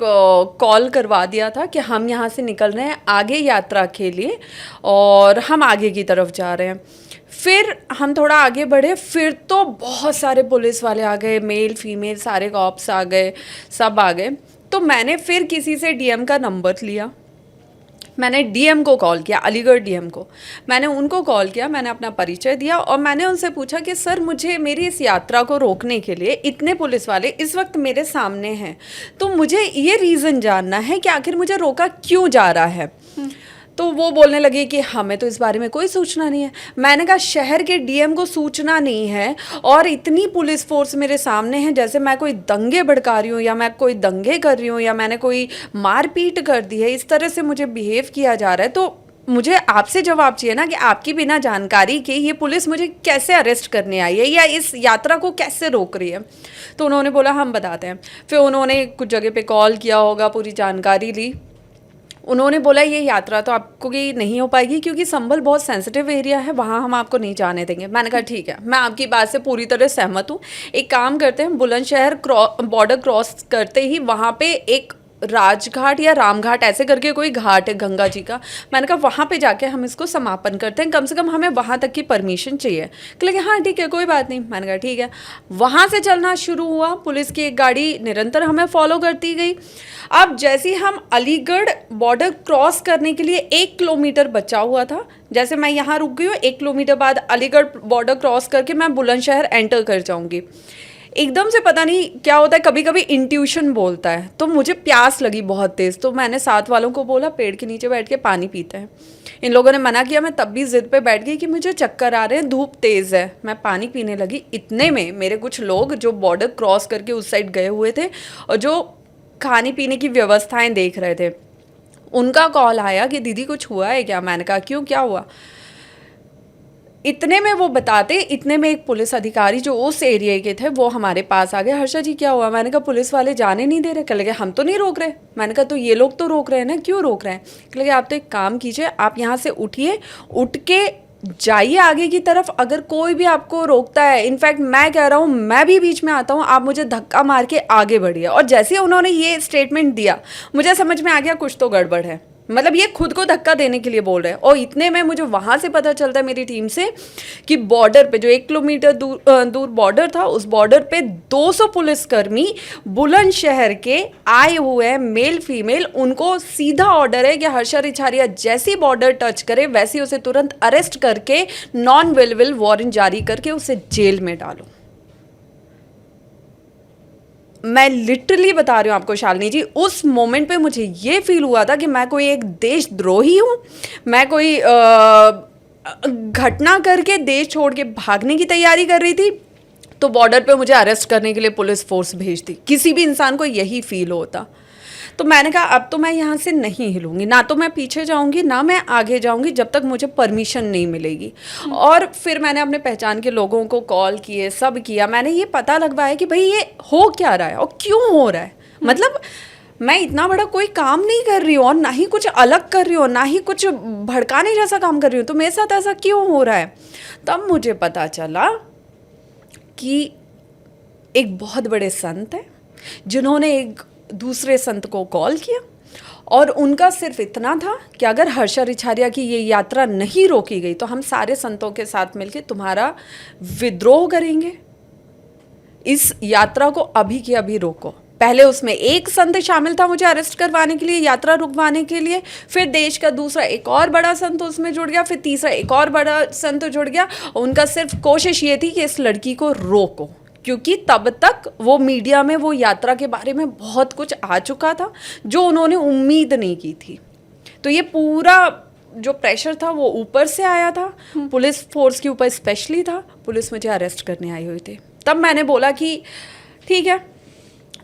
कॉल करवा दिया था कि हम यहाँ से निकल रहे हैं आगे यात्रा के लिए और हम आगे की तरफ जा रहे हैं। फिर हम थोड़ा आगे बढ़े, फिर तो बहुत सारे पुलिस वाले आ गए, मेल फीमेल सारे कॉप्स आ गए, सब आ गए। तो मैंने फिर किसी से डीएम का नंबर लिया, मैंने डीएम को कॉल किया, अलीगढ़ डीएम को। मैंने उनको कॉल किया, मैंने अपना परिचय दिया और मैंने उनसे पूछा कि सर मुझे मेरी इस यात्रा को रोकने के लिए इतने पुलिस वाले इस वक्त मेरे सामने हैं, तो मुझे ये रीज़न जानना है कि आखिर मुझे रोका क्यों जा रहा है। तो वो बोलने लगे कि हमें तो इस बारे में कोई सूचना नहीं है। मैंने कहा शहर के डीएम को सूचना नहीं है और इतनी पुलिस फोर्स मेरे सामने है, जैसे मैं कोई दंगे भड़का रही हूँ या मैं कोई दंगे कर रही हूँ या मैंने कोई मारपीट कर दी है, इस तरह से मुझे बिहेव किया जा रहा है। तो मुझे आपसे जवाब चाहिए ना कि आपकी बिना जानकारी के ये पुलिस मुझे कैसे अरेस्ट करने आई है या इस यात्रा को कैसे रोक रही है। तो उन्होंने बोला हम बताते हैं। फिर उन्होंने कुछ जगह पे कॉल किया होगा, पूरी जानकारी ली। उन्होंने बोला ये यात्रा तो आपको की नहीं हो पाएगी क्योंकि संभल बहुत सेंसिटिव एरिया है, वहाँ हम आपको नहीं जाने देंगे। मैंने कहा ठीक है, मैं आपकी बात से पूरी तरह सहमत हूँ। एक काम करते हैं, बुलंदशहर बॉर्डर क्रॉस करते ही वहाँ पे एक राजघाट या रामघाट ऐसे करके कोई घाट है गंगा जी का, मैंने कहा वहाँ पे जाके हम इसको समापन करते हैं, कम से कम हमें वहाँ तक की परमिशन चाहिए। कहे हाँ ठीक है, कोई बात नहीं। मैंने कहा ठीक है। वहाँ से चलना शुरू हुआ, पुलिस की एक गाड़ी निरंतर हमें फॉलो करती गई। अब जैसे हम अलीगढ़ बॉर्डर क्रॉस करने के लिए 1 किलोमीटर बचा हुआ था, जैसे मैं यहाँ रुक गई हूँ, 1 किलोमीटर बाद अलीगढ़ बॉर्डर क्रॉस करके मैं बुलंदशहर एंटर कर जाऊँगी। एकदम से पता नहीं क्या होता है, कभी कभी इंट्यूशन बोलता है। तो मुझे प्यास लगी बहुत तेज़, तो मैंने साथ वालों को बोला पेड़ के नीचे बैठ के पानी पीते हैं। इन लोगों ने मना किया, मैं तब भी ज़िद पे बैठ गई कि मुझे चक्कर आ रहे हैं, धूप तेज़ है। मैं पानी पीने लगी, इतने में मेरे कुछ लोग जो बॉर्डर क्रॉस करके उस साइड गए हुए थे और जो खाने पीने की व्यवस्थाएं देख रहे थे, उनका कॉल आया कि दीदी कुछ हुआ है क्या? मैंने कहा क्यों, क्या हुआ? इतने में वो बताते, इतने में एक पुलिस अधिकारी जो उस एरिया के थे वो हमारे पास आ गए। हर्षा जी क्या हुआ? मैंने कहा पुलिस वाले जाने नहीं दे रहे। कह लगे हम तो नहीं रोक रहे। मैंने कहा तो ये लोग तो रोक रहे हैं ना, क्यों रोक रहे हैं? कह लगे आप तो एक काम कीजिए, आप यहाँ से उठिए, उठ के जाइए आगे की तरफ, अगर कोई भी आपको रोकता है, इनफैक्ट मैं कह रहा हूँ मैं भी बीच में आता हूँ, आप मुझे धक्का मार के आगे बढ़िए। और जैसे ही उन्होंने ये स्टेटमेंट दिया मुझे समझ में आ गया कुछ तो गड़बड़ है, मतलब ये खुद को धक्का देने के लिए बोल रहे हैं। और इतने में मुझे वहाँ से पता चलता है मेरी टीम से कि बॉर्डर पे जो 1 किलोमीटर दूर बॉर्डर था, उस बॉर्डर पे 200 पुलिसकर्मी बुलंदशहर के आए हुए हैं, मेल फीमेल। उनको सीधा ऑर्डर है कि हर्षा रिछारिया जैसी बॉर्डर टच करे वैसे उसे तुरंत अरेस्ट करके नॉन अवेलेबल वारंट जारी करके उसे जेल में डालो। मैं लिटरली बता रही हूँ आपको शालिनी जी, उस मोमेंट पे मुझे ये फील हुआ था कि मैं कोई एक देशद्रोही हूँ, मैं कोई घटना करके देश छोड़ के भागने की तैयारी कर रही थी, तो बॉर्डर पे मुझे अरेस्ट करने के लिए पुलिस फोर्स भेज दी। किसी भी इंसान को यही फील होता। तो मैंने कहा अब तो मैं यहाँ से नहीं हिलूंगी, ना तो मैं पीछे जाऊंगी ना मैं आगे जाऊंगी जब तक मुझे परमिशन नहीं मिलेगी। और फिर मैंने अपने पहचान के लोगों को कॉल किए, सब किया। मैंने ये पता लगवाया कि भाई ये हो क्या रहा है और क्यों हो रहा है। मतलब मैं इतना बड़ा कोई काम नहीं कर रही हूँ और ना ही कुछ अलग कर रही हूँ, ना ही कुछ भड़काने जैसा काम कर रही हूँ, तो मेरे साथ ऐसा क्यों हो रहा है। तब मुझे पता चला कि एक बहुत बड़े संत हैं जिन्होंने एक दूसरे संत को कॉल किया और उनका सिर्फ इतना था कि अगर हर्षा रिछारिया की ये यात्रा नहीं रोकी गई तो हम सारे संतों के साथ मिलकर तुम्हारा विद्रोह करेंगे, इस यात्रा को अभी के अभी रोको। पहले उसमें एक संत शामिल था मुझे अरेस्ट करवाने के लिए, यात्रा रुकवाने के लिए, फिर देश का दूसरा एक और बड़ा संत उसमें जुड़ गया, फिर तीसरा एक और बड़ा संत जुड़ गया। उनका सिर्फ कोशिश ये थी कि इस लड़की को रोको, क्योंकि तब तक वो मीडिया में वो यात्रा के बारे में बहुत कुछ आ चुका था जो उन्होंने उम्मीद नहीं की थी। तो ये पूरा जो प्रेशर था वो ऊपर से आया था, पुलिस फोर्स के ऊपर स्पेशली था। पुलिस मुझे अरेस्ट करने आई हुई थी। तब मैंने बोला कि ठीक है,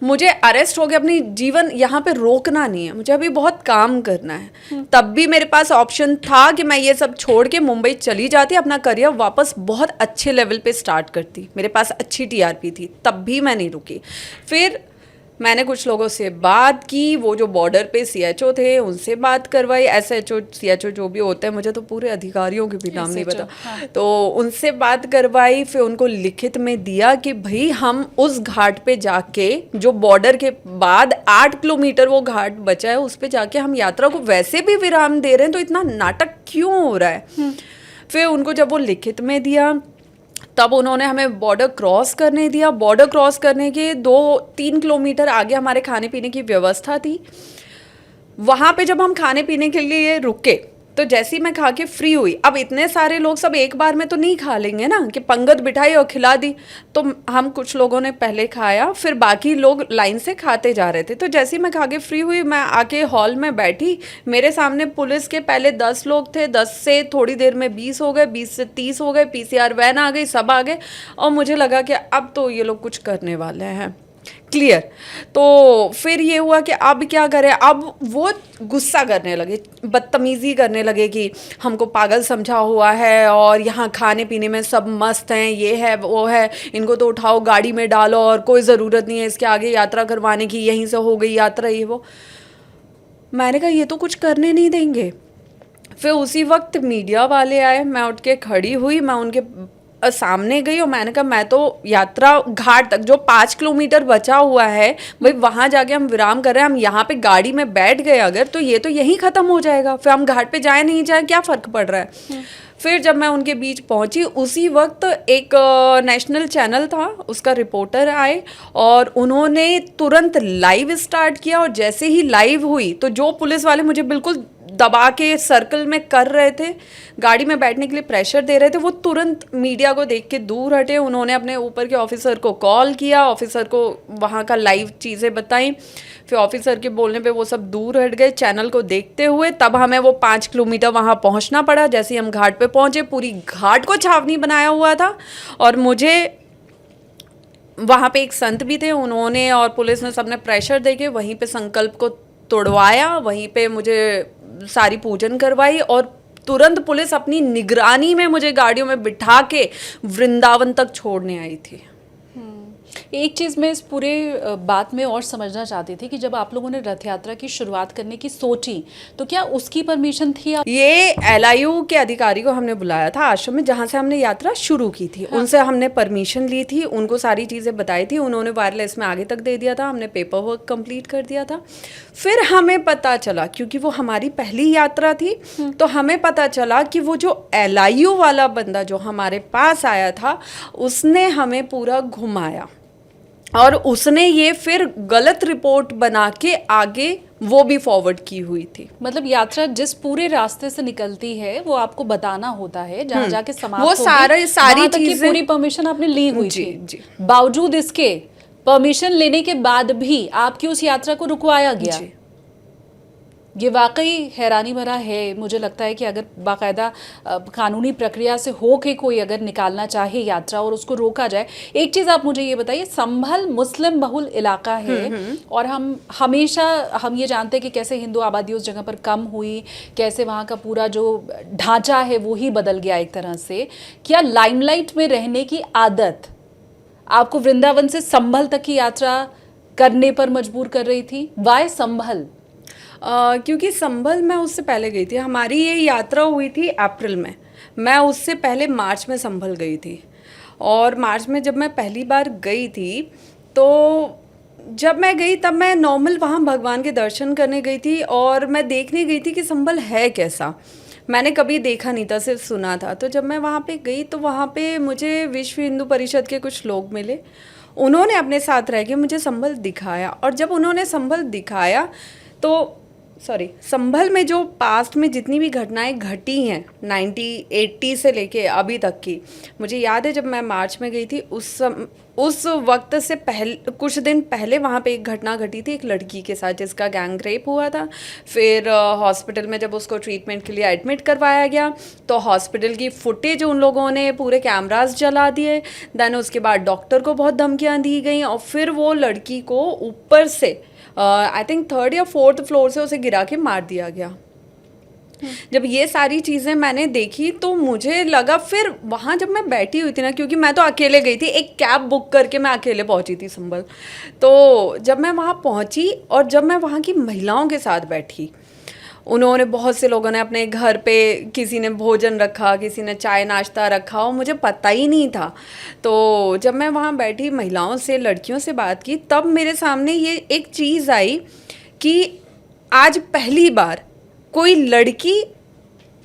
मुझे अरेस्ट हो गया, अपनी जीवन यहाँ पे रोकना नहीं है, मुझे अभी बहुत काम करना है। तब भी मेरे पास ऑप्शन था कि मैं ये सब छोड़ के मुंबई चली जाती, अपना करियर वापस बहुत अच्छे लेवल पे स्टार्ट करती। मेरे पास अच्छी टीआरपी थी, तब भी मैं नहीं रुकी। फिर मैंने कुछ लोगों से बात की, वो जो बॉर्डर पे सीएचओ थे उनसे बात करवाई, एसएचओ सीएचओ जो भी होते हैं, मुझे तो पूरे अधिकारियों के भी नाम नहीं पता। हाँ। तो उनसे बात करवाई, फिर उनको लिखित में दिया कि भाई हम उस घाट पे जाके, जो बॉर्डर के बाद 8 किलोमीटर वो घाट बचा है, उस पे जाके हम यात्रा को वैसे भी विराम दे रहे हैं, तो इतना नाटक क्यों हो रहा है। फिर उनको जब वो लिखित में दिया तब उन्होंने हमें बॉर्डर क्रॉस करने दिया। बॉर्डर क्रॉस करने के 2-3 किलोमीटर आगे हमारे खाने पीने की व्यवस्था थी। वहाँ पे जब हम खाने पीने के लिए रुके तो जैसे ही मैं खा के फ्री हुई, अब इतने सारे लोग सब एक बार में तो नहीं खा लेंगे ना, कि पंगत बिठाई और खिला दी। तो हम कुछ लोगों ने पहले खाया, फिर बाकी लोग लाइन से खाते जा रहे थे। तो जैसे ही मैं खा के फ्री हुई, मैं आके हॉल में बैठी, मेरे सामने पुलिस के पहले 10 लोग थे, 10 से थोड़ी देर में 20 हो गए, 20 से 30 हो गए, पीसीआर वैन आ गई, सब आ गए। और मुझे लगा कि अब तो ये लोग कुछ करने वाले हैं, क्लियर। तो फिर ये हुआ कि अब क्या करें। अब वो गुस्सा करने लगे, बदतमीज़ी करने लगे कि हमको पागल समझा हुआ है और यहाँ खाने पीने में सब मस्त हैं, ये है वो है, इनको तो उठाओ गाड़ी में डालो और कोई ज़रूरत नहीं है इसके आगे यात्रा करवाने की, यहीं से हो गई यात्रा ये वो। मैंने कहा ये तो कुछ करने नहीं देंगे। फिर उसी वक्त मीडिया वाले आए, मैं उठ के खड़ी हुई, मैं उनके सामने गई और मैंने कहा मैं तो यात्रा घाट तक जो 5 किलोमीटर बचा हुआ है भाई, वहाँ जाके हम विराम कर रहे हैं, हम यहाँ पे गाड़ी में बैठ गए अगर, तो ये तो यहीं ख़त्म हो जाएगा, फिर हम घाट पे जाए नहीं जाए क्या फ़र्क पड़ रहा है। फिर जब मैं उनके बीच पहुंची, उसी वक्त एक नेशनल चैनल था, उसका रिपोर्टर आए और उन्होंने तुरंत लाइव स्टार्ट किया। और जैसे ही लाइव हुई तो जो पुलिस वाले मुझे बिल्कुल दबा के सर्कल में कर रहे थे, गाड़ी में बैठने के लिए प्रेशर दे रहे थे, वो तुरंत मीडिया को देख के दूर हटे। उन्होंने अपने ऊपर के ऑफिसर को कॉल किया, ऑफिसर को वहाँ का लाइव चीज़ें बताई। फिर ऑफिसर के बोलने पे वो सब दूर हट गए चैनल को देखते हुए। तब हमें वो 5 किलोमीटर वहाँ पहुँचना पड़ा। जैसे ही हम घाट पे पहुँचे, पूरी घाट को छावनी बनाया हुआ था और मुझे वहाँ पे एक संत भी थे, उन्होंने और पुलिस ने सबने प्रेशर देके वहीं पे संकल्प को तोड़वाया, वहीं पे मुझे सारी पूजन करवाई और तुरंत पुलिस अपनी निगरानी में मुझे गाड़ियों में बिठा के वृंदावन तक छोड़ने आई थी। एक चीज़ मैं इस पूरे बात में और समझना चाहती थी कि जब आप लोगों ने रथ यात्रा की शुरुआत करने की सोची तो क्या उसकी परमिशन थी? ये LIU के अधिकारी को हमने बुलाया था आश्रम में जहाँ से हमने यात्रा शुरू की थी। हाँ। उनसे हमने परमिशन ली थी, उनको सारी चीज़ें बताई थी, उन्होंने वायरलेस में आगे तक दे दिया था, हमने पेपर वर्क कंप्लीट कर दिया था। फिर हमें पता चला, क्योंकि वो हमारी पहली यात्रा थी, तो हमें पता चला कि वो जो LIU वाला बंदा जो हमारे पास आया था उसने हमें पूरा घुमाया और उसने ये फिर गलत रिपोर्ट बना के आगे वो भी फॉरवर्ड की हुई थी। मतलब यात्रा जिस पूरे रास्ते से निकलती है वो आपको बताना होता है, जहाँ जाके समाप्त वो सारी चीजें पूरी परमिशन आपने ली हुई जी, थी। जी। बावजूद इसके परमिशन लेने के बाद भी आपकी उस यात्रा को रुकवाया गया। जी। ये वाकई हैरानी भरा है। मुझे लगता है कि अगर बाकायदा कानूनी प्रक्रिया से हो के कोई अगर निकालना चाहे यात्रा और उसको रोका जाए। एक चीज़ आप मुझे ये बताइए, संभल मुस्लिम बहुल इलाका है और हम हमेशा ये जानते हैं कि कैसे हिंदू आबादी उस जगह पर कम हुई, कैसे वहाँ का पूरा जो ढांचा है वो ही बदल गया एक तरह से। क्या लाइमलाइट में रहने की आदत आपको वृंदावन से संभल तक की यात्रा करने पर मजबूर कर रही थी? वाय संभल? क्योंकि संभल मैं उससे पहले गई थी। हमारी ये यात्रा हुई थी अप्रैल में, मैं उससे पहले मार्च में संभल गई थी। और मार्च में जब मैं पहली बार गई थी तो जब मैं गई तब मैं नॉर्मल वहाँ भगवान के दर्शन करने गई थी और मैं देखने गई थी कि संभल है कैसा। मैंने कभी देखा नहीं था, सिर्फ सुना था। तो जब मैं वहाँ पे गई तो वहाँ पे मुझे विश्व हिंदू परिषद के कुछ लोग मिले, उन्होंने अपने साथ रह के मुझे संभल दिखाया। और जब उन्होंने संभल दिखाया तो संभल में जो पास्ट में जितनी भी घटनाएं घटी हैं 80 से लेके अभी तक की, मुझे याद है जब मैं मार्च में गई थी उस वक्त से पहले कुछ दिन पहले वहाँ पे एक घटना घटी थी एक लड़की के साथ जिसका गैंग रेप हुआ था। फिर हॉस्पिटल में जब उसको ट्रीटमेंट के लिए एडमिट करवाया गया तो हॉस्पिटल की फुटेज उन लोगों ने पूरे कैमरास जला दिए। देन उसके बाद डॉक्टर को बहुत धमकियाँ दी गई और फिर वो लड़की को ऊपर से आई थिंक 3rd या 4th फ्लोर से उसे गिरा के मार दिया गया। जब ये सारी चीज़ें मैंने देखी तो मुझे लगा, फिर वहाँ जब मैं बैठी हुई थी ना, क्योंकि मैं तो अकेले गई थी, एक कैब बुक करके मैं अकेले पहुँची थी संभल। तो जब मैं वहाँ पहुँची और जब मैं वहाँ की महिलाओं के साथ बैठी, उन्होंने बहुत से लोगों ने अपने घर पे किसी ने भोजन रखा, किसी ने चाय नाश्ता रखा और मुझे पता ही नहीं था। तो जब मैं वहाँ बैठी महिलाओं से, लड़कियों से बात की, तब मेरे सामने ये एक चीज़ आई कि आज पहली बार कोई लड़की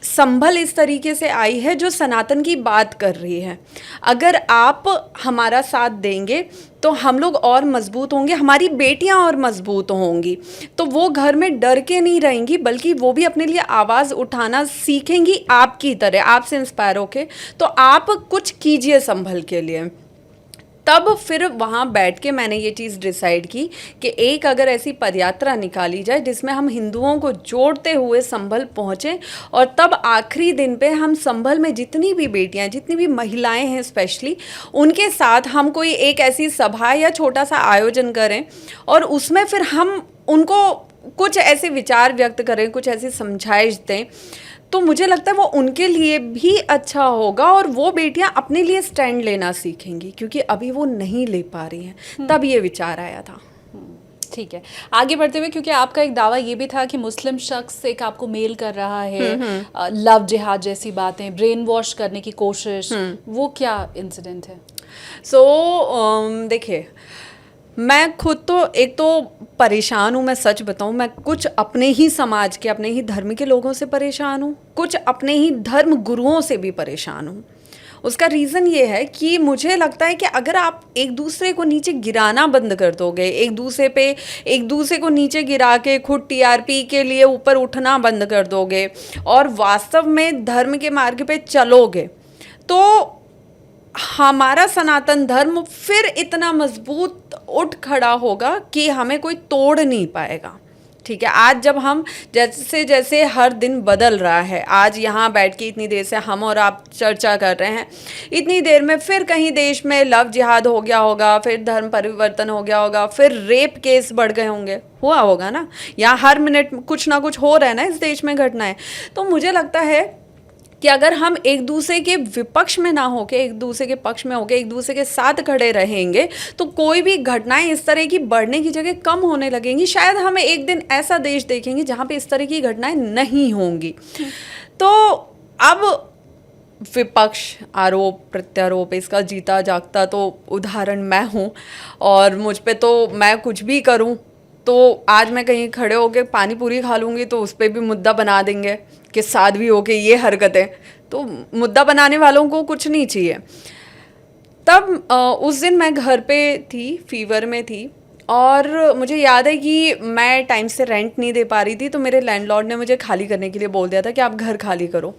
संभल इस तरीके से आई है जो सनातन की बात कर रही है। अगर आप हमारा साथ देंगे तो हम लोग और मजबूत होंगे, हमारी बेटियां और मजबूत होंगी, तो वो घर में डर के नहीं रहेंगी बल्कि वो भी अपने लिए आवाज़ उठाना सीखेंगी आपकी तरह, आपसे इंस्पायर होके। तो आप कुछ कीजिए संभल के लिए। तब फिर वहाँ बैठ के मैंने ये चीज़ डिसाइड की कि एक अगर ऐसी पदयात्रा निकाली जाए जिसमें हम हिंदुओं को जोड़ते हुए संभल पहुँचें और तब आखिरी दिन पे हम संभल में जितनी भी बेटियाँ, जितनी भी महिलाएं हैं स्पेशली, उनके साथ हम कोई एक ऐसी सभा या छोटा सा आयोजन करें और उसमें फिर हम उनको कुछ ऐसे विचार व्यक्त करें, कुछ ऐसी समझाइश दें। तो मुझे लगता है वो उनके लिए भी अच्छा होगा और वो बेटियां अपने लिए स्टैंड लेना सीखेंगी, क्योंकि अभी वो नहीं ले पा रही हैं। तब ये विचार आया था। ठीक है, आगे बढ़ते हुए, क्योंकि आपका एक दावा ये भी था कि मुस्लिम शख्स एक आपको मेल कर रहा है, लव जिहाद जैसी बातें, ब्रेन वॉश करने की कोशिश, वो क्या इंसिडेंट है? देखिए, मैं खुद तो एक तो परेशान हूँ, मैं सच बताऊँ, मैं कुछ अपने ही समाज के, अपने ही धर्म के लोगों से परेशान हूँ, कुछ अपने ही धर्म गुरुओं से भी परेशान हूँ। उसका रीज़न ये है कि मुझे लगता है कि अगर आप एक दूसरे को नीचे गिराना बंद कर दोगे, एक दूसरे को नीचे गिरा के खुद TRP के लिए ऊपर उठना बंद कर दोगे और वास्तव में धर्म के मार्ग पे चलोगे, तो हमारा सनातन धर्म फिर इतना मजबूत उठ खड़ा होगा कि हमें कोई तोड़ नहीं पाएगा। ठीक है, आज जब हम जैसे जैसे हर दिन बदल रहा है, आज यहाँ बैठ के इतनी देर से हम और आप चर्चा कर रहे हैं, इतनी देर में फिर कहीं देश में लव जिहाद हो गया होगा, फिर धर्म परिवर्तन हो गया होगा, फिर रेप केस बढ़ गए होंगे, हुआ होगा ना, यहाँ हर मिनट कुछ ना कुछ हो रहा है ना इस देश में घटनाएं। तो मुझे लगता है कि अगर हम एक दूसरे के विपक्ष में ना होके एक दूसरे के पक्ष में होके एक दूसरे के साथ खड़े रहेंगे तो कोई भी घटनाएं इस तरह की बढ़ने की जगह कम होने लगेंगी। शायद हमें एक दिन ऐसा देश देखेंगे जहाँ पे इस तरह की घटनाएं नहीं होंगी। तो अब विपक्ष, आरोप प्रत्यारोप, इसका जीता जागता तो उदाहरण मैं हूँ, और मुझ पे तो मैं कुछ भी करूँ तो आज मैं कहीं खड़े होके पानी पूरी खा लूँगी तो उस पर भी मुद्दा बना देंगे कि साध्वी होके ये हरकतें। तो मुद्दा बनाने वालों को कुछ नहीं चाहिए। तब उस दिन मैं घर पे थी, फीवर में थी, और मुझे याद है कि मैं टाइम से रेंट नहीं दे पा रही थी, तो मेरे लैंडलॉर्ड ने मुझे खाली करने के लिए बोल दिया था कि आप घर खाली करो।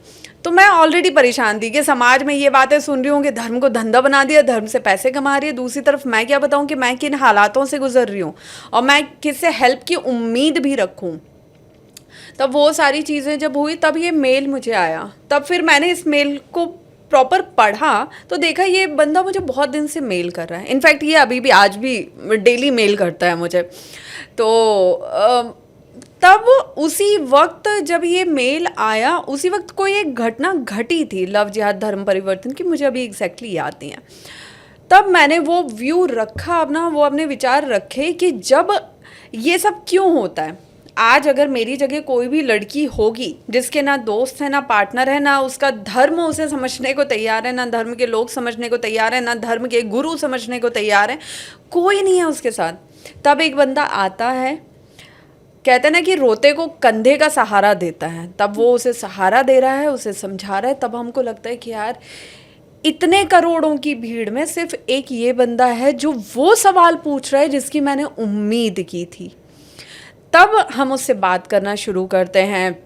तो मैं ऑलरेडी परेशान थी कि समाज में ये बातें सुन रही हूँ कि धर्म को धंधा बना दिया, धर्म से पैसे कमा रही है। दूसरी तरफ मैं क्या बताऊँ कि मैं किन हालातों से गुजर रही हूँ और मैं किससे हेल्प की उम्मीद भी रखूँ। तब वो सारी चीज़ें जब हुई तब ये मेल मुझे आया। तब फिर मैंने इस मेल को प्रॉपर पढ़ा तो देखा ये बंदा मुझे बहुत दिन से मेल कर रहा है। इनफैक्ट ये अभी भी आज भी डेली मेल करता है मुझे। तो तब उसी वक्त जब ये मेल आया उसी वक्त कोई एक घटना घटी थी लव जिहाद धर्म परिवर्तन की, मुझे अभी एग्जैक्टली याद नहीं है। तब मैंने वो व्यू रखा अपना, वो अपने विचार रखे कि जब ये सब क्यों होता है। आज अगर मेरी जगह कोई भी लड़की होगी जिसके ना दोस्त है, ना पार्टनर है, ना उसका धर्म उसे समझने को तैयार है, ना धर्म के लोग समझने को तैयार है, ना धर्म के गुरु समझने को तैयार है, कोई नहीं है उसके साथ, तब एक बंदा आता है, कहते हैं ना कि रोते को कंधे का सहारा देता है, तब वो उसे सहारा दे रहा है, उसे समझा रहा है। तब हमको लगता है कि यार इतने करोड़ों की भीड़ में सिर्फ एक ये बंदा है जो वो सवाल पूछ रहा है जिसकी मैंने उम्मीद की थी। तब हम उससे बात करना शुरू करते हैं,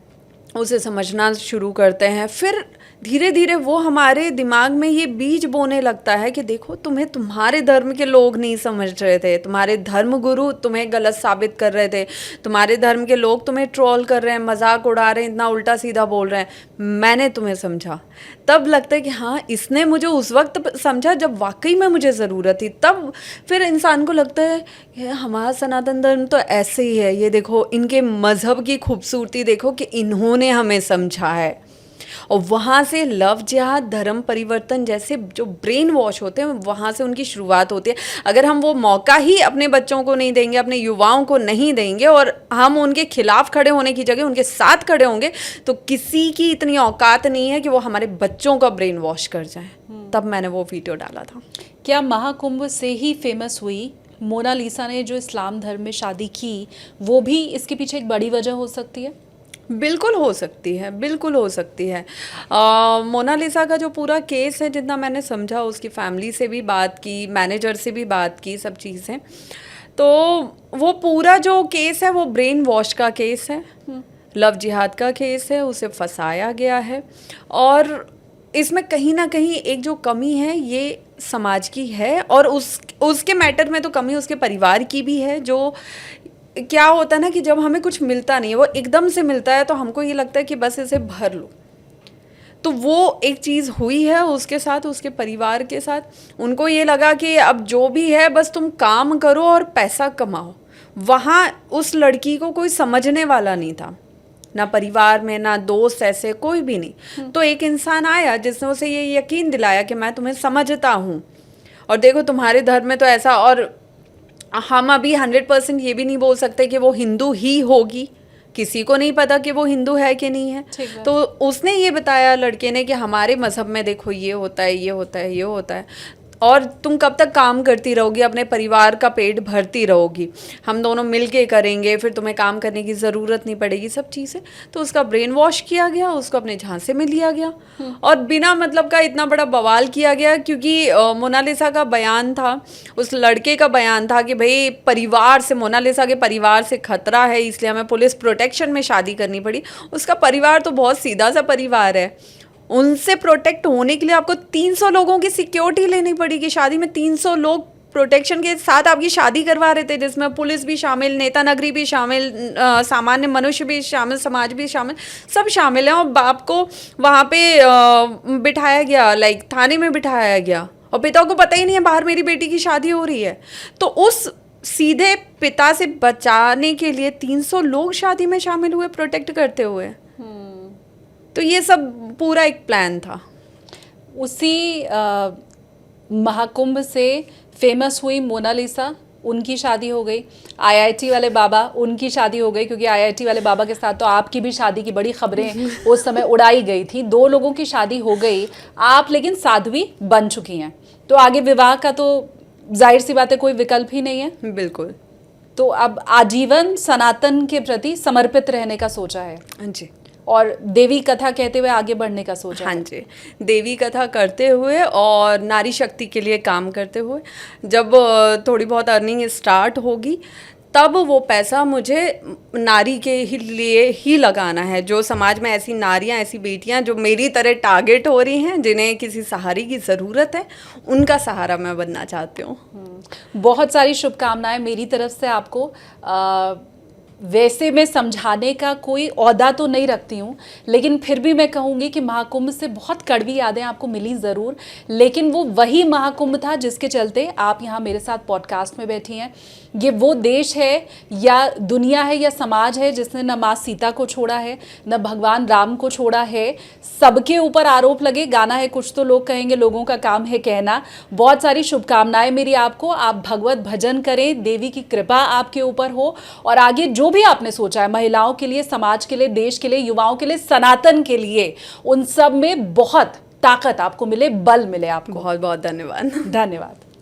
उसे समझना शुरू करते हैं। फिर धीरे धीरे वो हमारे दिमाग में ये बीज बोने लगता है कि देखो तुम्हें तुम्हारे धर्म के लोग नहीं समझ रहे थे, तुम्हारे धर्म गुरु तुम्हें गलत साबित कर रहे थे, तुम्हारे धर्म के लोग तुम्हें ट्रोल कर रहे हैं, मजाक उड़ा रहे हैं, इतना उल्टा सीधा बोल रहे हैं, मैंने तुम्हें समझा। तब लगता है कि हाँ इसने मुझे उस वक्त समझा जब वाकई में मुझे ज़रूरत थी। तब फिर इंसान को लगता है ये हमारा सनातन धर्म तो ऐसे ही है, ये देखो इनके मज़हब की खूबसूरती देखो कि इन्होंने हमें समझा है। और वहाँ से लव जिहाद धर्म परिवर्तन जैसे जो ब्रेन वॉश होते हैं वहाँ से उनकी शुरुआत होती है। अगर हम वो मौका ही अपने बच्चों को नहीं देंगे, अपने युवाओं को नहीं देंगे और हम उनके खिलाफ खड़े होने की जगह उनके साथ खड़े होंगे तो किसी की इतनी औकात नहीं है कि वो हमारे बच्चों का ब्रेन वॉश कर जाए। तब मैंने वो वीडियो डाला था। क्या महाकुंभ से ही फेमस हुई मोनालिसा ने जो इस्लाम धर्म में शादी की, वो भी इसके पीछे एक बड़ी वजह हो सकती है? बिल्कुल हो सकती है, बिल्कुल हो सकती है। मोनालिसा का जो पूरा केस है, जितना मैंने समझा, उसकी फैमिली से भी बात की, मैनेजर से भी बात की, सब चीज़ें, तो वो पूरा जो केस है वो ब्रेन वॉश का केस है, लव जिहाद का केस है, उसे फंसाया गया है। और इसमें कहीं ना कहीं एक जो कमी है ये समाज की है, और उसके मैटर में तो कमी उसके परिवार की भी है। जो क्या होता है ना कि जब हमें कुछ मिलता नहीं है, वो एकदम से मिलता है, तो हमको ये लगता है कि बस इसे भर लो। तो वो एक चीज़ हुई है उसके साथ, उसके परिवार के साथ। उनको ये लगा कि अब जो भी है बस तुम काम करो और पैसा कमाओ। वहाँ उस लड़की को कोई समझने वाला नहीं था, ना परिवार में, ना दोस्त, ऐसे कोई भी नहीं। तो एक इंसान आया जिसने उसे ये यकीन दिलाया कि मैं तुम्हें समझता हूँ, और देखो तुम्हारे धर्म में तो ऐसा। और हम अभी 100% ये भी नहीं बोल सकते कि वो हिंदू ही होगी, किसी को नहीं पता कि वो हिंदू है कि नहीं है। तो उसने ये बताया लड़के ने कि हमारे मज़हब में देखो ये होता है, ये होता है, ये होता है, और तुम कब तक काम करती रहोगी, अपने परिवार का पेट भरती रहोगी, हम दोनों मिलके करेंगे, फिर तुम्हें काम करने की ज़रूरत नहीं पड़ेगी, सब चीज़ें। तो उसका ब्रेन वॉश किया गया, उसको अपने झांसे में लिया गया, और बिना मतलब का इतना बड़ा बवाल किया गया, क्योंकि मोनालिसा का बयान था, उस लड़के का बयान था कि भाई परिवार से, मोनालिसा के परिवार से खतरा है, इसलिए हमें पुलिस प्रोटेक्शन में शादी करनी पड़ी। उसका परिवार तो बहुत सीधा सा परिवार है, उनसे प्रोटेक्ट होने के लिए आपको 300 लोगों की सिक्योरिटी लेनी पड़ेगी। शादी में 300 लोग प्रोटेक्शन के साथ आपकी शादी करवा रहे थे, जिसमें पुलिस भी शामिल, नेता नगरी भी शामिल, सामान्य मनुष्य भी शामिल, समाज भी शामिल, सब शामिल हैं। और बाप को वहाँ पे बिठाया गया, लाइक थाने में बिठाया गया, और पिता को पता ही नहीं है बाहर मेरी बेटी की शादी हो रही है। तो उस सीधे पिता से बचाने के लिए 300 लोग शादी में शामिल हुए, प्रोटेक्ट करते हुए। तो ये सब पूरा एक प्लान था। उसी महाकुंभ से फेमस हुई मोनालिसा, उनकी शादी हो गई। आईआईटी वाले बाबा, उनकी शादी हो गई, क्योंकि आईआईटी वाले बाबा के साथ तो आपकी भी शादी की बड़ी खबरें उस समय उड़ाई गई थी। 2 लोगों की शादी हो गई, आप लेकिन साध्वी बन चुकी हैं, तो आगे विवाह का तो जाहिर सी बात है कोई विकल्प ही नहीं है। बिल्कुल। तो अब आजीवन सनातन के प्रति समर्पित रहने का सोचा है, हाँ जी। और देवी कथा कहते हुए आगे बढ़ने का सोचा हाँ है। जी, देवी कथा करते हुए और नारी शक्ति के लिए काम करते हुए, जब थोड़ी बहुत अर्निंग स्टार्ट होगी तब वो पैसा मुझे नारी के ही लिए ही लगाना है। जो समाज में ऐसी नारियां, ऐसी बेटियां जो मेरी तरह टारगेट हो रही हैं, जिन्हें किसी सहारे की ज़रूरत है, उनका सहारा मैं बनना चाहती हूँ। बहुत सारी शुभकामनाएं मेरी तरफ से आपको। वैसे मैं समझाने का कोई ओहदा तो नहीं रखती हूँ, लेकिन फिर भी मैं कहूँगी कि महाकुंभ से बहुत कड़वी यादें आपको मिली ज़रूर, लेकिन वो वही महाकुंभ था जिसके चलते आप यहाँ मेरे साथ पॉडकास्ट में बैठी हैं। ये वो देश है या दुनिया है या समाज है जिसने न माँ सीता को छोड़ा है, न भगवान राम को छोड़ा है। सबके ऊपर आरोप लगे, गाना है कुछ तो लोग कहेंगे, लोगों का काम है कहना। बहुत सारी शुभकामनाएं मेरी आपको। आप भगवत भजन करें, देवी की कृपा आपके ऊपर हो, और आगे जो भी आपने सोचा है महिलाओं के लिए, समाज के लिए, देश के लिए, युवाओं के लिए, सनातन के लिए, उन सब में बहुत ताकत आपको मिले, बल मिले आपको। बहुत बहुत धन्यवाद। धन्यवाद।